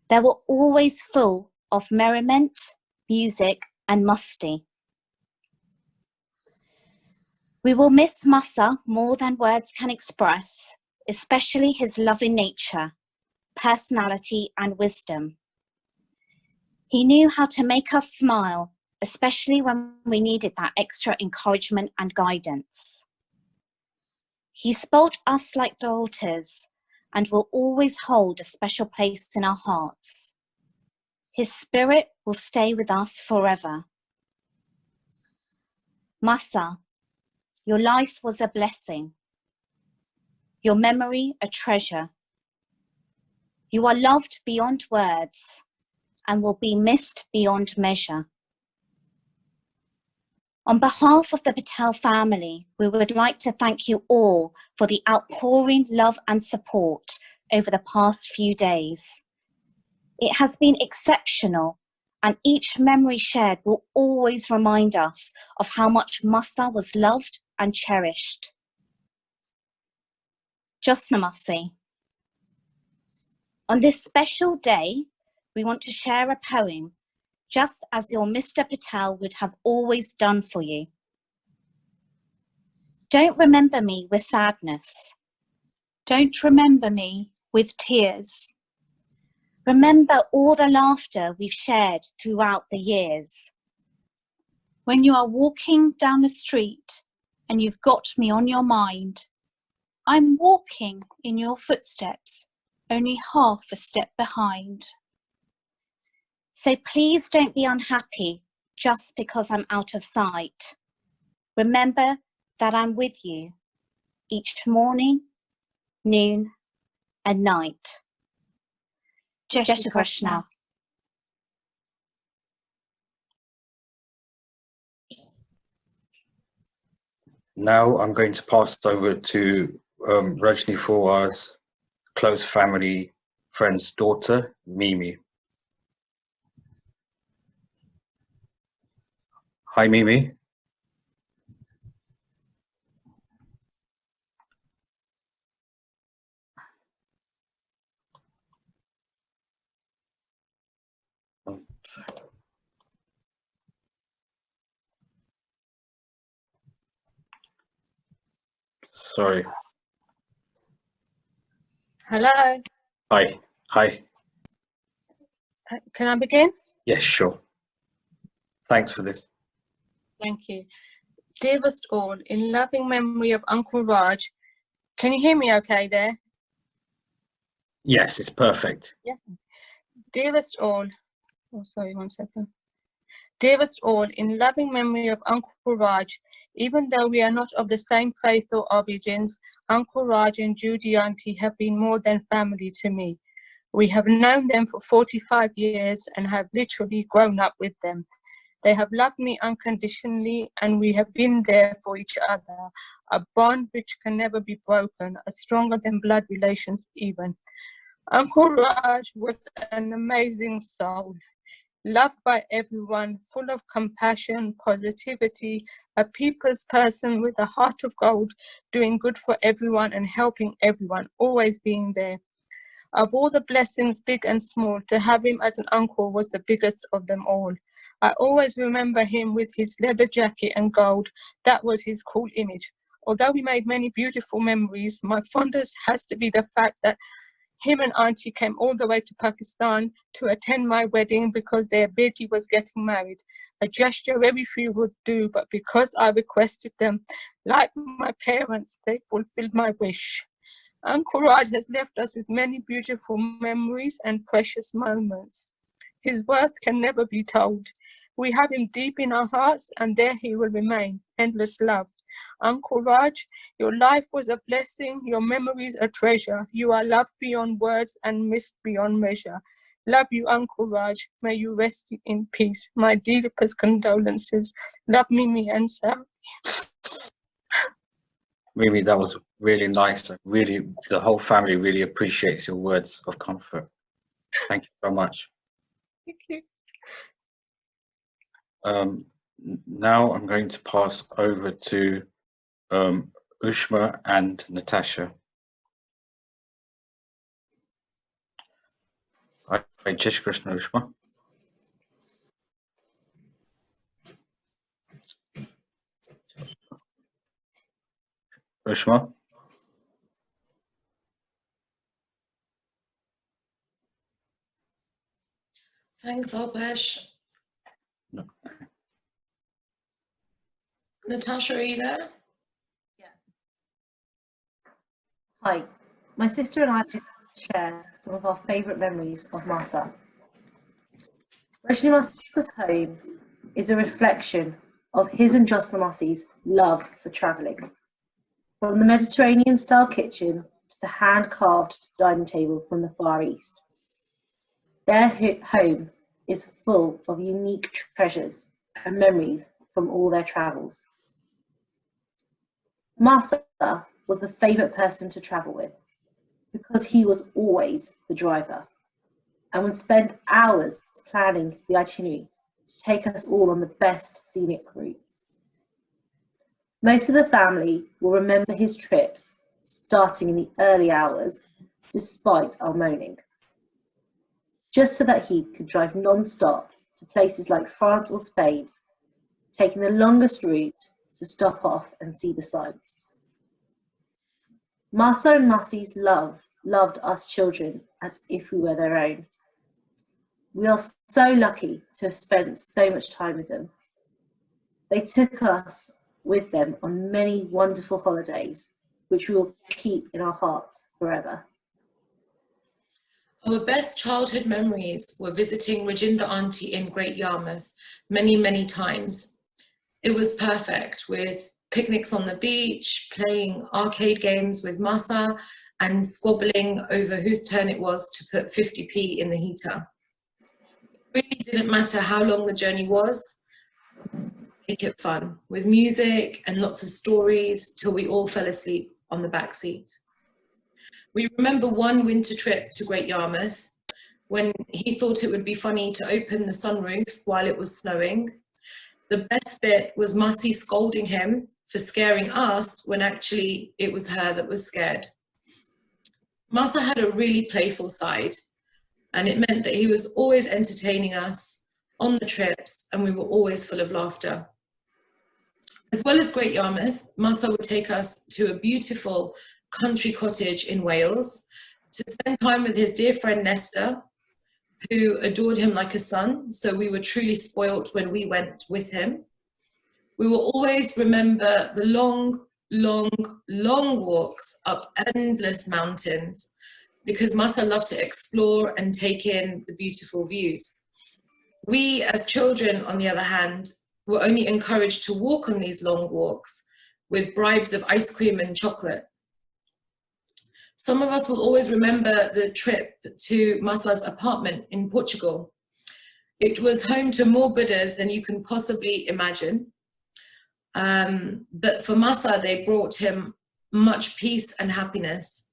They were always full of merriment, music, and musty. We will miss Masa more than words can express, especially his loving nature, personality, and wisdom. He knew how to make us smile, especially when we needed that extra encouragement and guidance. He spoilt us like daughters and will always hold a special place in our hearts. His spirit will stay with us forever. Masa, your life was a blessing. Your memory a treasure. You are loved beyond words and will be missed beyond measure. On behalf of the Patel family, we would like to thank you all for the outpouring love and support over the past few days. It has been exceptional and each memory shared will always remind us of how much Masa was loved and cherished. Josnamasi. On this special day, we want to share a poem, just as your Mr. Patel would have always done for you. Don't remember me with sadness. Don't remember me with tears. Remember all the laughter we've shared throughout the years. When you are walking down the street and you've got me on your mind, I'm walking in your footsteps, only half a step behind. So please don't be unhappy just because I'm out of sight. Remember that I'm with you each morning, noon, and night. Jai Jai Shri Shri Krishna. Now I'm going to pass it over to Rajni Fora's close family friend's daughter, Mimi. Hi, Mimi. Sorry. Hello. Hi. Hi. Can I begin? Yes, sure. Thanks for this. Thank you. Dearest all, in loving memory of Uncle Raj, can you hear me okay there? Yes, it's perfect. Yeah. Dearest all, oh sorry, 1 second. Dearest all, in loving memory of Uncle Raj, even though we are not of the same faith or origins, Uncle Raj and Judy Auntie have been more than family to me. We have known them for 45 years and have literally grown up with them. They have loved me unconditionally and we have been there for each other, a bond which can never be broken, a stronger than blood relations even. Uncle Raj was an amazing soul, loved by everyone, full of compassion, positivity, a people's person with a heart of gold, doing good for everyone and helping everyone, always being there. Of all the blessings, big and small, to have him as an uncle was the biggest of them all. I always remember him with his leather jacket and gold. That was his cool image. Although we made many beautiful memories, my fondest has to be the fact that him and Auntie came all the way to Pakistan to attend my wedding because their baby was getting married. A gesture very few would do, but because I requested them, like my parents, they fulfilled my wish. Uncle Raj has left us with many beautiful memories and precious moments. His worth can never be told. We have him deep in our hearts and there he will remain. Endless love. Uncle Raj, your life was a blessing, your memories a treasure. You are loved beyond words and missed beyond measure. Love you, Uncle Raj. May you rest in peace. My deepest condolences. Love Mimi and Sam. Mimi, that was really nice. Really, the whole family really appreciates your words of comfort. Thank you so much. Thank you. Now I'm going to pass over to Ushma and Natasha. Hi, Jai Shri Krishna, Ushma. Ushma? Thanks, Alpesh. No. Natasha, are you there? Hi, my sister and I share some of our favourite memories of Masa. Rajni Masa's home is a reflection of his and Josnamasi's love for travelling. From the Mediterranean-style kitchen to the hand-carved dining table from the Far East. Their home is full of unique treasures and memories from all their travels. Masa was the favourite person to travel with because he was always the driver and would spend hours planning the itinerary to take us all on the best scenic routes. Most of the family will remember his trips starting in the early hours, despite our moaning, just so that he could drive non-stop to places like France or Spain, taking the longest route to stop off and see the sights. Masa and Masi's loved us children as if we were their own. We are so lucky to have spent so much time with them. They took us with them on many wonderful holidays, which we will keep in our hearts forever. Our best childhood memories were visiting Rajinda Auntie in Great Yarmouth many, many times. It was perfect, with picnics on the beach, playing arcade games with Masa, and squabbling over whose turn it was to put 50p in the heater. It really didn't matter how long the journey was, make it fun, with music and lots of stories till we all fell asleep on the back seat. We remember one winter trip to Great Yarmouth when he thought it would be funny to open the sunroof while it was snowing. The best bit was Masi scolding him for scaring us when actually it was her that was scared. Masa had a really playful side, and it meant that he was always entertaining us on the trips, and we were always full of laughter. As well as Great Yarmouth, Masa would take us to a beautiful country cottage in Wales to spend time with his dear friend Nesta, who adored him like a son, so we were truly spoilt when we went with him. We will always remember the long, long, long walks up endless mountains, because Masa loved to explore and take in the beautiful views. We, as children, on the other hand, were only encouraged to walk on these long walks with bribes of ice cream and chocolate. Some of us will always remember the trip to Masa's apartment in Portugal. It was home to more Buddhas than you can possibly imagine. But for Masa, they brought him much peace and happiness.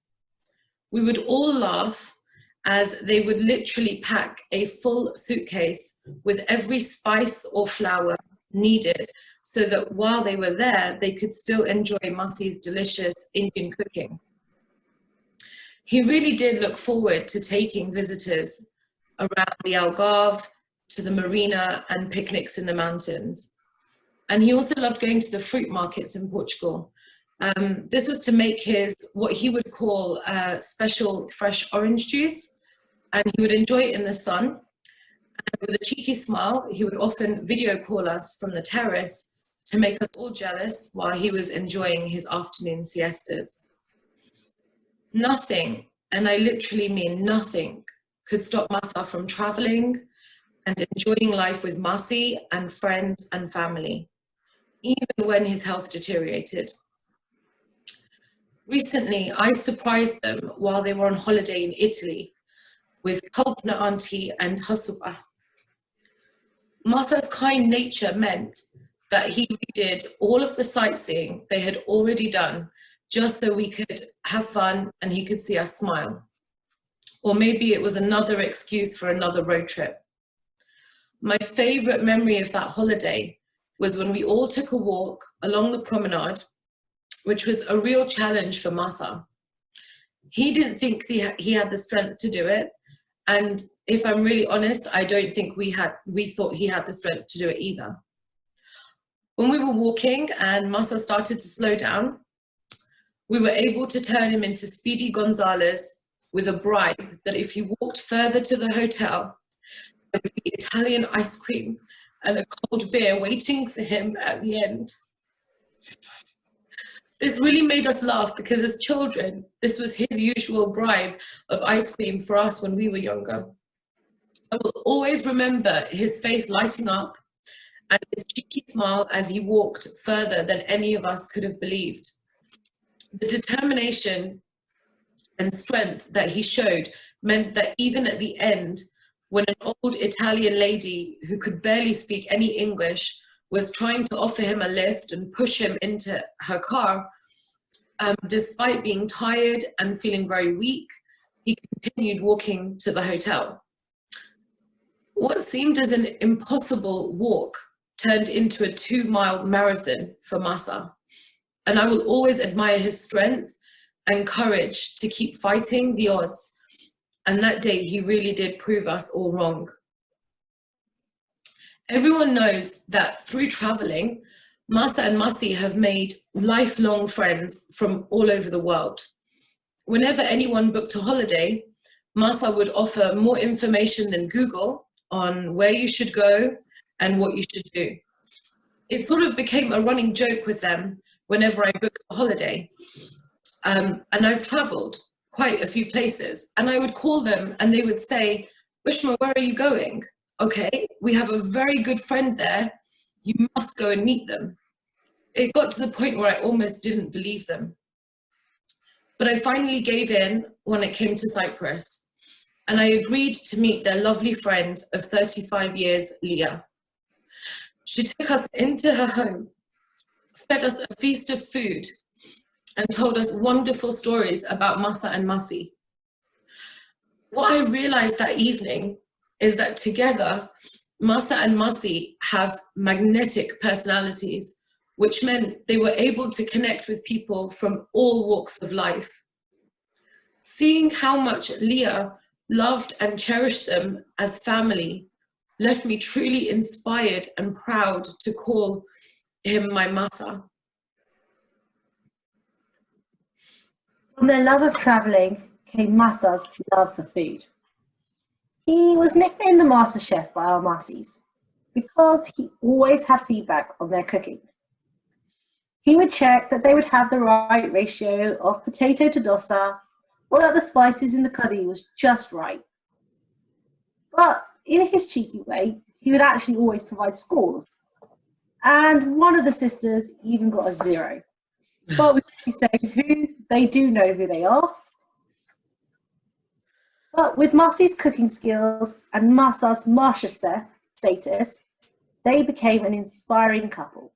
We would all laugh as they would literally pack a full suitcase with every spice or flower needed so that while they were there, they could still enjoy Masi's delicious Indian cooking. He really did look forward to taking visitors around the Algarve, to the marina, and picnics in the mountains. And he also loved going to the fruit markets in Portugal. This was to make his, what he would call special fresh orange juice, and he would enjoy it in the sun. And with a cheeky smile, he would often video call us from the terrace to make us all jealous while he was enjoying his afternoon siestas. Nothing, and I literally mean nothing, could stop Masa from traveling and enjoying life with Masi and friends and family, even when his health deteriorated. Recently, I surprised them while they were on holiday in Italy with Kalpna Auntie and Hasupa. Masa's kind nature meant that he did all of the sightseeing they had already done just so we could have fun and he could see us smile. Or maybe it was another excuse for another road trip. My favorite memory of that holiday was when we all took a walk along the promenade, which was a real challenge for Masa. He didn't think he had the strength to do it. And if I'm really honest, I don't think we thought he had the strength to do it either. When we were walking and Masa started to slow down, we were able to turn him into Speedy Gonzales with a bribe that if he walked further to the hotel, there would be Italian ice cream and a cold beer waiting for him at the end. This really made us laugh because as children, this was his usual bribe of ice cream for us when we were younger. I will always remember his face lighting up and his cheeky smile as he walked further than any of us could have believed. The determination and strength that he showed meant that even at the end, when an old Italian lady who could barely speak any English was trying to offer him a lift and push him into her car, despite being tired and feeling very weak, he continued walking to the hotel. What seemed as an impossible walk turned into a 2-mile marathon for Masa. And I will always admire his strength and courage to keep fighting the odds. And that day, he really did prove us all wrong. Everyone knows that through traveling, Masa and Masi have made lifelong friends from all over the world. Whenever anyone booked a holiday, Masa would offer more information than Google on where you should go and what you should do. It sort of became a running joke with them whenever I booked a holiday. And I've traveled quite a few places, and I would call them and they would say, Bushma, where are you going? Okay, we have a very good friend there. You must go and meet them. It got to the point where I almost didn't believe them. But I finally gave in when it came to Cyprus, and I agreed to meet their lovely friend of 35 years, Leah. She took us into her home, fed us a feast of food, and told us wonderful stories about Masa and Masi. What I realized that evening is that together, Masa and Masi have magnetic personalities, which meant they were able to connect with people from all walks of life. Seeing how much Leah loved and cherished them as family left me truly inspired and proud to call him my Masa. From their love of travelling came Masa's love for food. He was nicknamed the Master Chef by our Masis because he always had feedback on their cooking. He would check that they would have the right ratio of potato to dosa, or that the spices in the curry was just right. But in his cheeky way, he would actually always provide scores. And one of the sisters even got a 0. But we should say they do know who they are. But with Masi's cooking skills and Masa's Master status, they became an inspiring couple,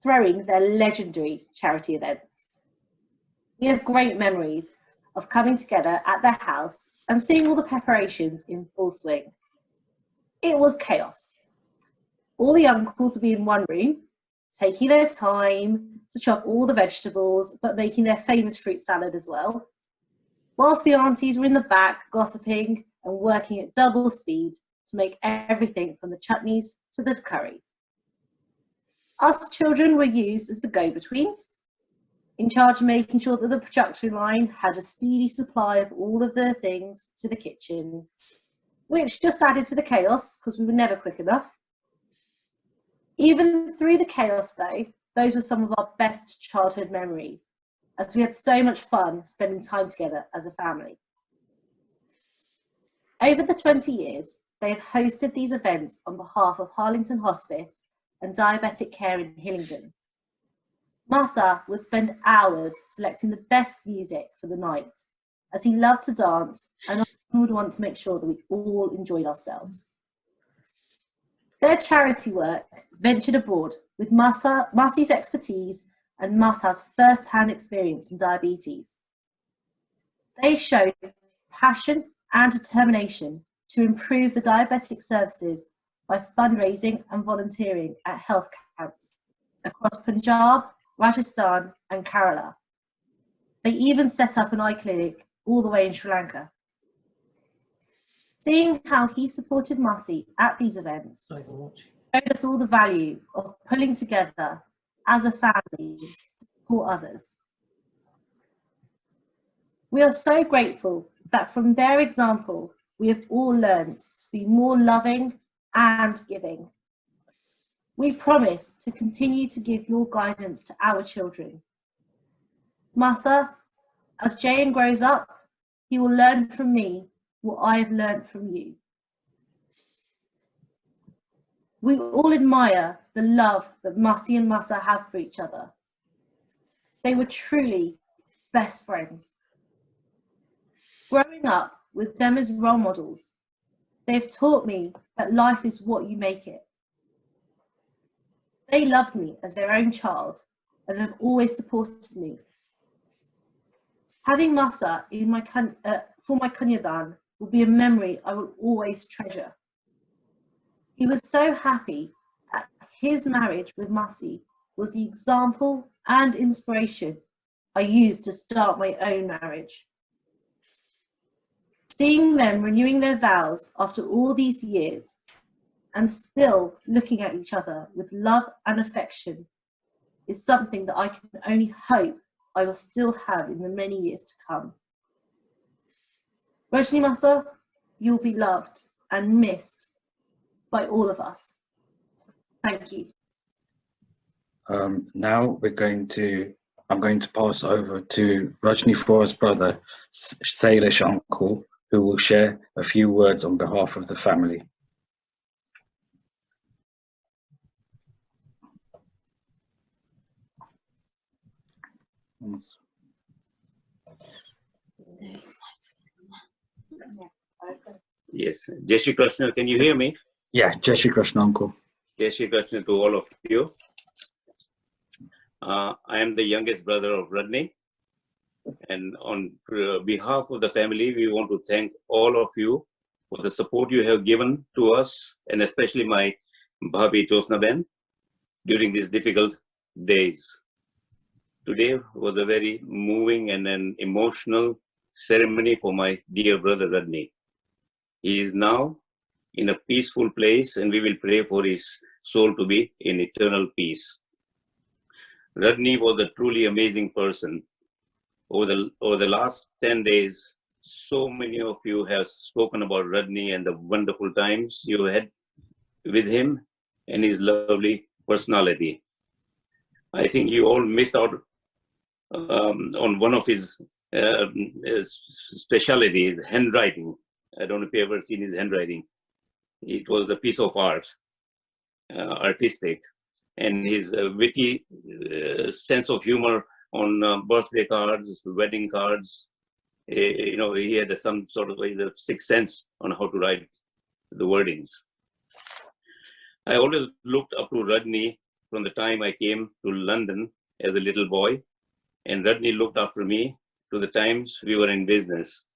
throwing their legendary charity events. We have great memories of coming together at their house and seeing all the preparations in full swing. It was chaos. All the uncles would be in one room, taking their time to chop all the vegetables, but making their famous fruit salad as well, whilst the aunties were in the back gossiping and working at double speed to make everything from the chutneys to the curries. Us children were used as the go-betweens, in charge of making sure that the production line had a speedy supply of all of the things to the kitchen, which just added to the chaos because we were never quick enough. Even through the chaos though, those were some of our best childhood memories, as we had so much fun spending time together as a family. Over the 20 years, they have hosted these events on behalf of Harlington Hospice and Diabetic Care in Hillingdon. Masa would spend hours selecting the best music for the night, as he loved to dance and often would want to make sure that we all enjoyed ourselves. Their charity work ventured abroad with Masi's expertise and Masa's first-hand experience in diabetes. They showed passion and determination to improve the diabetic services by fundraising and volunteering at health camps across Punjab, Rajasthan and Kerala. They even set up an eye clinic all the way in Sri Lanka. Seeing how he supported Masi at these events showed us all the value of pulling together as a family to support others. We are so grateful that from their example, we have all learned to be more loving and giving. We promise to continue to give your guidance to our children. Masa, as Jayan grows up, he will learn from me what I have learned from you. We all admire the love that Masi and Masa have for each other. They were truly best friends. Growing up with them as role models, they have taught me that life is what you make it. They loved me as their own child and have always supported me. Having Masa in for my Kanyadan will be a memory I will always treasure. He was so happy that his marriage with Masi was the example and inspiration I used to start my own marriage. Seeing them renewing their vows after all these years and still looking at each other with love and affection is something that I can only hope I will still have in the many years to come. Rajni Masa, you'll be loved and missed by all of us. Thank you. Now I'm going to pass over to Rajni Fora's brother, Salish uncle, who will share a few words on behalf of the family. Yes, Jai Shri Krishna, can you hear me? Yeah, Jai Shri Krishna, uncle. Jai Shri Krishna to all of you. I am the youngest brother of Rajni, and on behalf of the family, we want to thank all of you for the support you have given to us, and especially my Bhabi Josna Ben during these difficult days. Today was a very moving and an emotional ceremony for my dear brother Rajni. He is now in a peaceful place, and we will pray for his soul to be in eternal peace. Rajni was a truly amazing person. Over the last 10 days, so many of you have spoken about Rajni and the wonderful times you had with him and his lovely personality. I think you all missed out on one of his specialties, handwriting. I don't know if you ever seen his handwriting. It was a piece of art, artistic, and his witty sense of humor on birthday cards, wedding cards. You know, he had some sort of a sixth sense on how to write the wordings. I always looked up to Rajni from the time I came to London as a little boy, and Rajni looked after me to the times we were in business.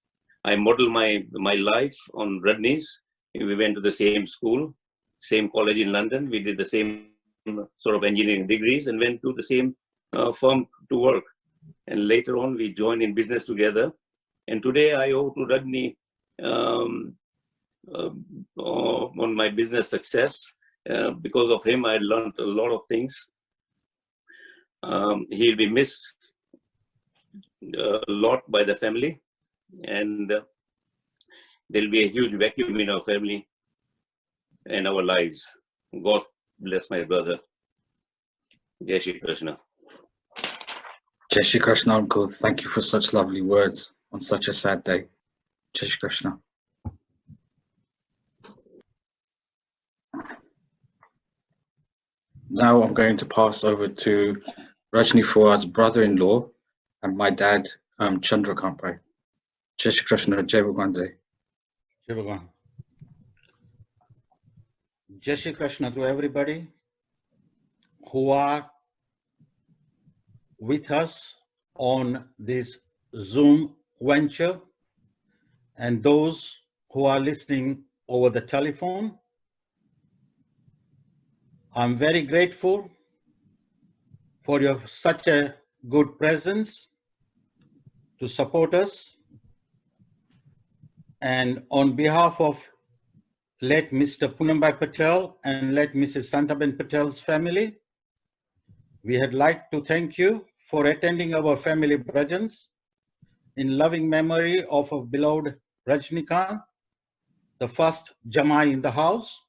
I modeled my life on Rajni's. We went to the same school, same college in London. We did the same sort of engineering degrees and went to the same firm to work. And later on, we joined in business together. And today I owe to Rajni on my business success. Because of him, I learned a lot of things. He'll be missed a lot by the family. And there'll be a huge vacuum in our family and our lives. God bless my brother. Jai Shri Krishna. Jai Shri Krishna, uncle. Thank you for such lovely words on such a sad day. Jai Shri Krishna. Now I'm going to pass over to Rajni Fora's brother-in-law and my dad, Chandrakant Bhai. Jai Shri Krishna, Jai Bhagwan Day. Jai Bhagwan. Jai Shri Krishna to everybody who are with us on this Zoom venture and those who are listening over the telephone. I'm very grateful for your such a good presence to support us. And on behalf of late Mr. Poonambai Patel and late Mrs. Santaben Patel's family, we had like to thank you for attending our family bhajans in loving memory of our beloved Rajnikant, the first Jamai in the house,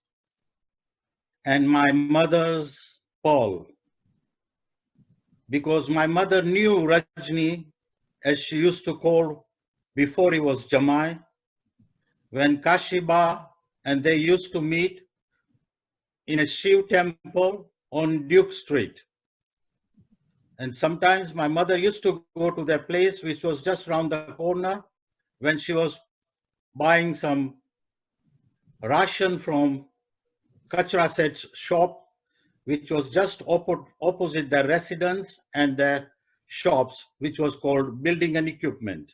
and my mother's Paul. Because my mother knew Rajni, as she used to call before he was Jamai, when Kashiba and they used to meet in a Shiv temple on Duke Street. And sometimes my mother used to go to their place, which was just around the corner, when she was buying some ration from Kachra Seth's shop, which was just opposite their residence and their shops, which was called Building and Equipment.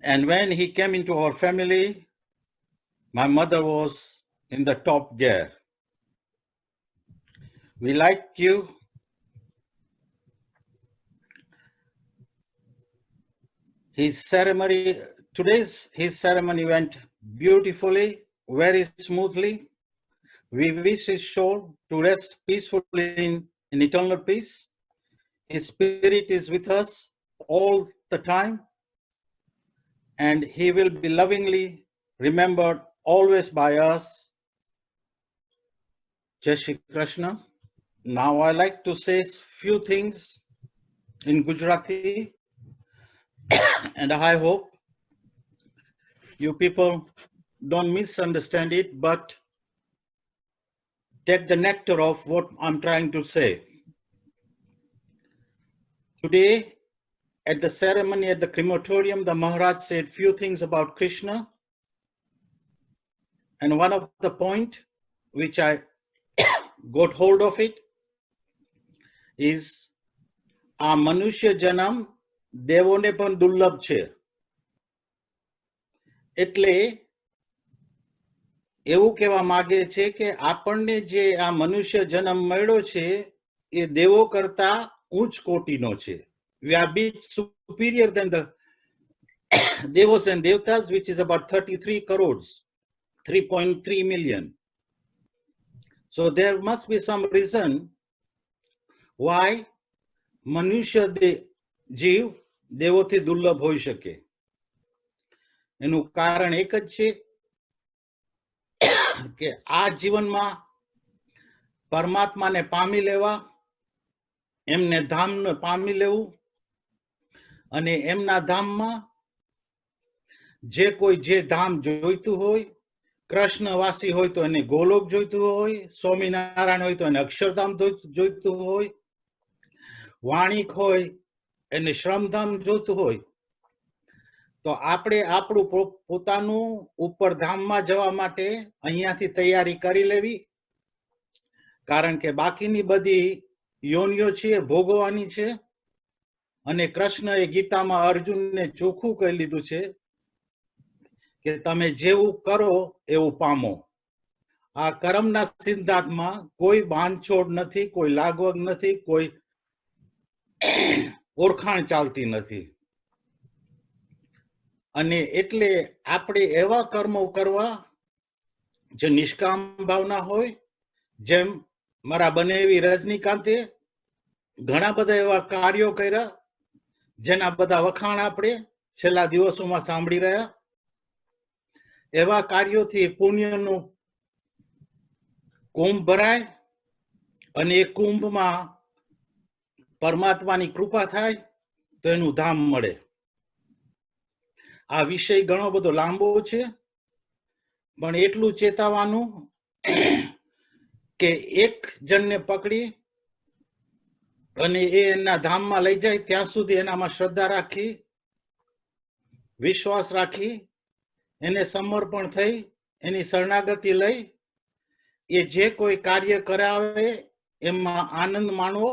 And when he came into our family, my mother was in the top gear. We like you. His ceremony went beautifully, very smoothly. We wish his soul to rest peacefully in eternal peace. His spirit is with us all the time, and he will be lovingly remembered always by us. Jai Shri Krishna. Now I like to say few things in Gujarati, and I hope you people don't misunderstand it, but take the nectar of what I'm trying to say. Today, at the ceremony at the crematorium, the Maharaj said few things about Krishna. And one of the point which I got hold of it is આ મનુષ્ય જન્મ દેવોને પણ દુર્લભ છે. એટલે એવું કહેવા માંગે છે કે આપણને જે આ મનુષ્ય જન્મ મળ્યો છે એ દેવો કરતા ઉચ્ચ કોટીનો છે. We are bit superior than the devas and devtas, which is about 33 crores, 3.3 million. So there must be some reason why મનુષ્ય જીવ દેવોથી દુર્લભ હોઈ શકે. એનું કારણ એક જ છે કે આ જીવનમાં પરમાત્માને પામી લેવા, એમને ધામને પામી લેવું, અને એમના ધામમાં જે કોઈ જે ધામ જોઈતું હોય, કૃષ્ણવાસી હોય તો એને ગોલોક જોઈતું હોય, સ્વામિનારાયણ હોય તો એને અક્ષરધામ જોઈતું હોય, વાણિક હોય એને શ્રમધામ જોતું હોય, તો આપણે આપણું પોતાનું ઉપર ધામમાં જવા માટે અહીંયાથી તૈયારી કરી લેવી, કારણ કે બાકીની બધી યોનિઓ છે ભોગવવાની છે. અને કૃષ્ણએ ગીતામાં અર્જુનને ચોખ્ખું કહી લીધું છે કે તમે જેવું કરો એવું પામો. આ કર્મના સિદ્ધાંતમાં કોઈ બાંધછોડ નથી, કોઈ લાગવગ નથી, કોઈ ઓળખાણ ચાલતી નથી. અને એટલે આપણે એવા કર્મો કરવા જે નિષ્કામ ભાવના હોય, જેમ મારા બનેવી રજનીકાંતે ઘણા બધા એવા કાર્યો કર્યા જેના બધા વખાણ આપણે છેલ્લા દિવસોમાં સાંભળી રહ્યા. એવા કાર્યોથી પુણ્યનું કુંભ ભરાય અને એ કુંભમાં પરમાત્માની કૃપા થાય તો એનું ધામ મળે. આ વિષય ઘણો બધો લાંબો છે, પણ એટલું ચેતવવાનું કે એક જણને પકડી અને એ એના ધામમાં લઈ જાય ત્યાં સુધી એનામાં શ્રદ્ધા રાખી, વિશ્વાસ રાખી, એને સમર્પણ થઈ, એની શરણાગતિ લઈ એ જે કોઈ કાર્ય કરાવે એમાં આનંદ માણવો,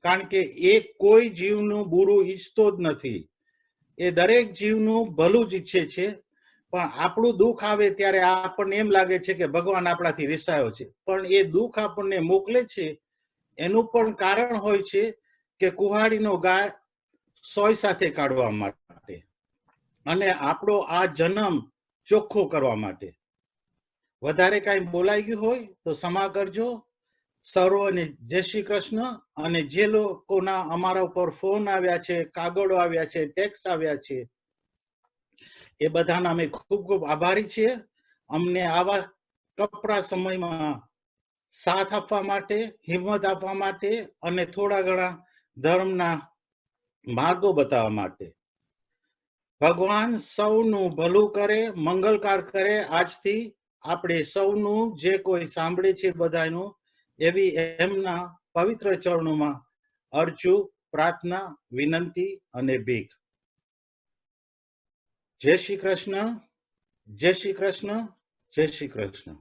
કારણ કે એ કોઈ જીવનું બુરું ઈચ્છતો જ નથી. એ દરેક જીવનું ભલું જ ઈચ્છે છે. પણ આપણું દુઃખ આવે ત્યારે આપણને એમ લાગે છે કે ભગવાન આપણાથી રિસાયો છે, પણ એ દુઃખ આપણને મોકલે છે એનું પણ કારણ હોય છે કે કુહાડીનો ગાય સોય સાથે કાઢવા માટે અને આપણો આ જન્મ ચોખ્ખો કરવા માટે. વધારે કાંઈ બોલાઈ ગયું હોય તો ક્ષમા કરજો. સર્વને જય શ્રી કૃષ્ણ. અને જે લોકોના અમારા ઉપર ફોન આવ્યા છે, કાગળો આવ્યા છે, ટેક્સ્ટ આવ્યા છે, એ બધાના અમે ખૂબ ખૂબ આભારી છીએ. અમને આવા કપરા સમયમાં સાથ આપવા માટે, હિંમત આપવા માટે અને થોડા ઘણા ધર્મના માર્ગો બતાવવા માટે. ભગવાન સૌનું ભલું કરે, મંગલકાર કરે. આજથી આપણે સૌનું જે કોઈ સાંભળે છે બધાનું એવી એમના પવિત્ર ચરણોમાં અરજુ, પ્રાર્થના, વિનંતી અને ભીખ. જય શ્રી કૃષ્ણ, જય શ્રી કૃષ્ણ, જય શ્રી કૃષ્ણ.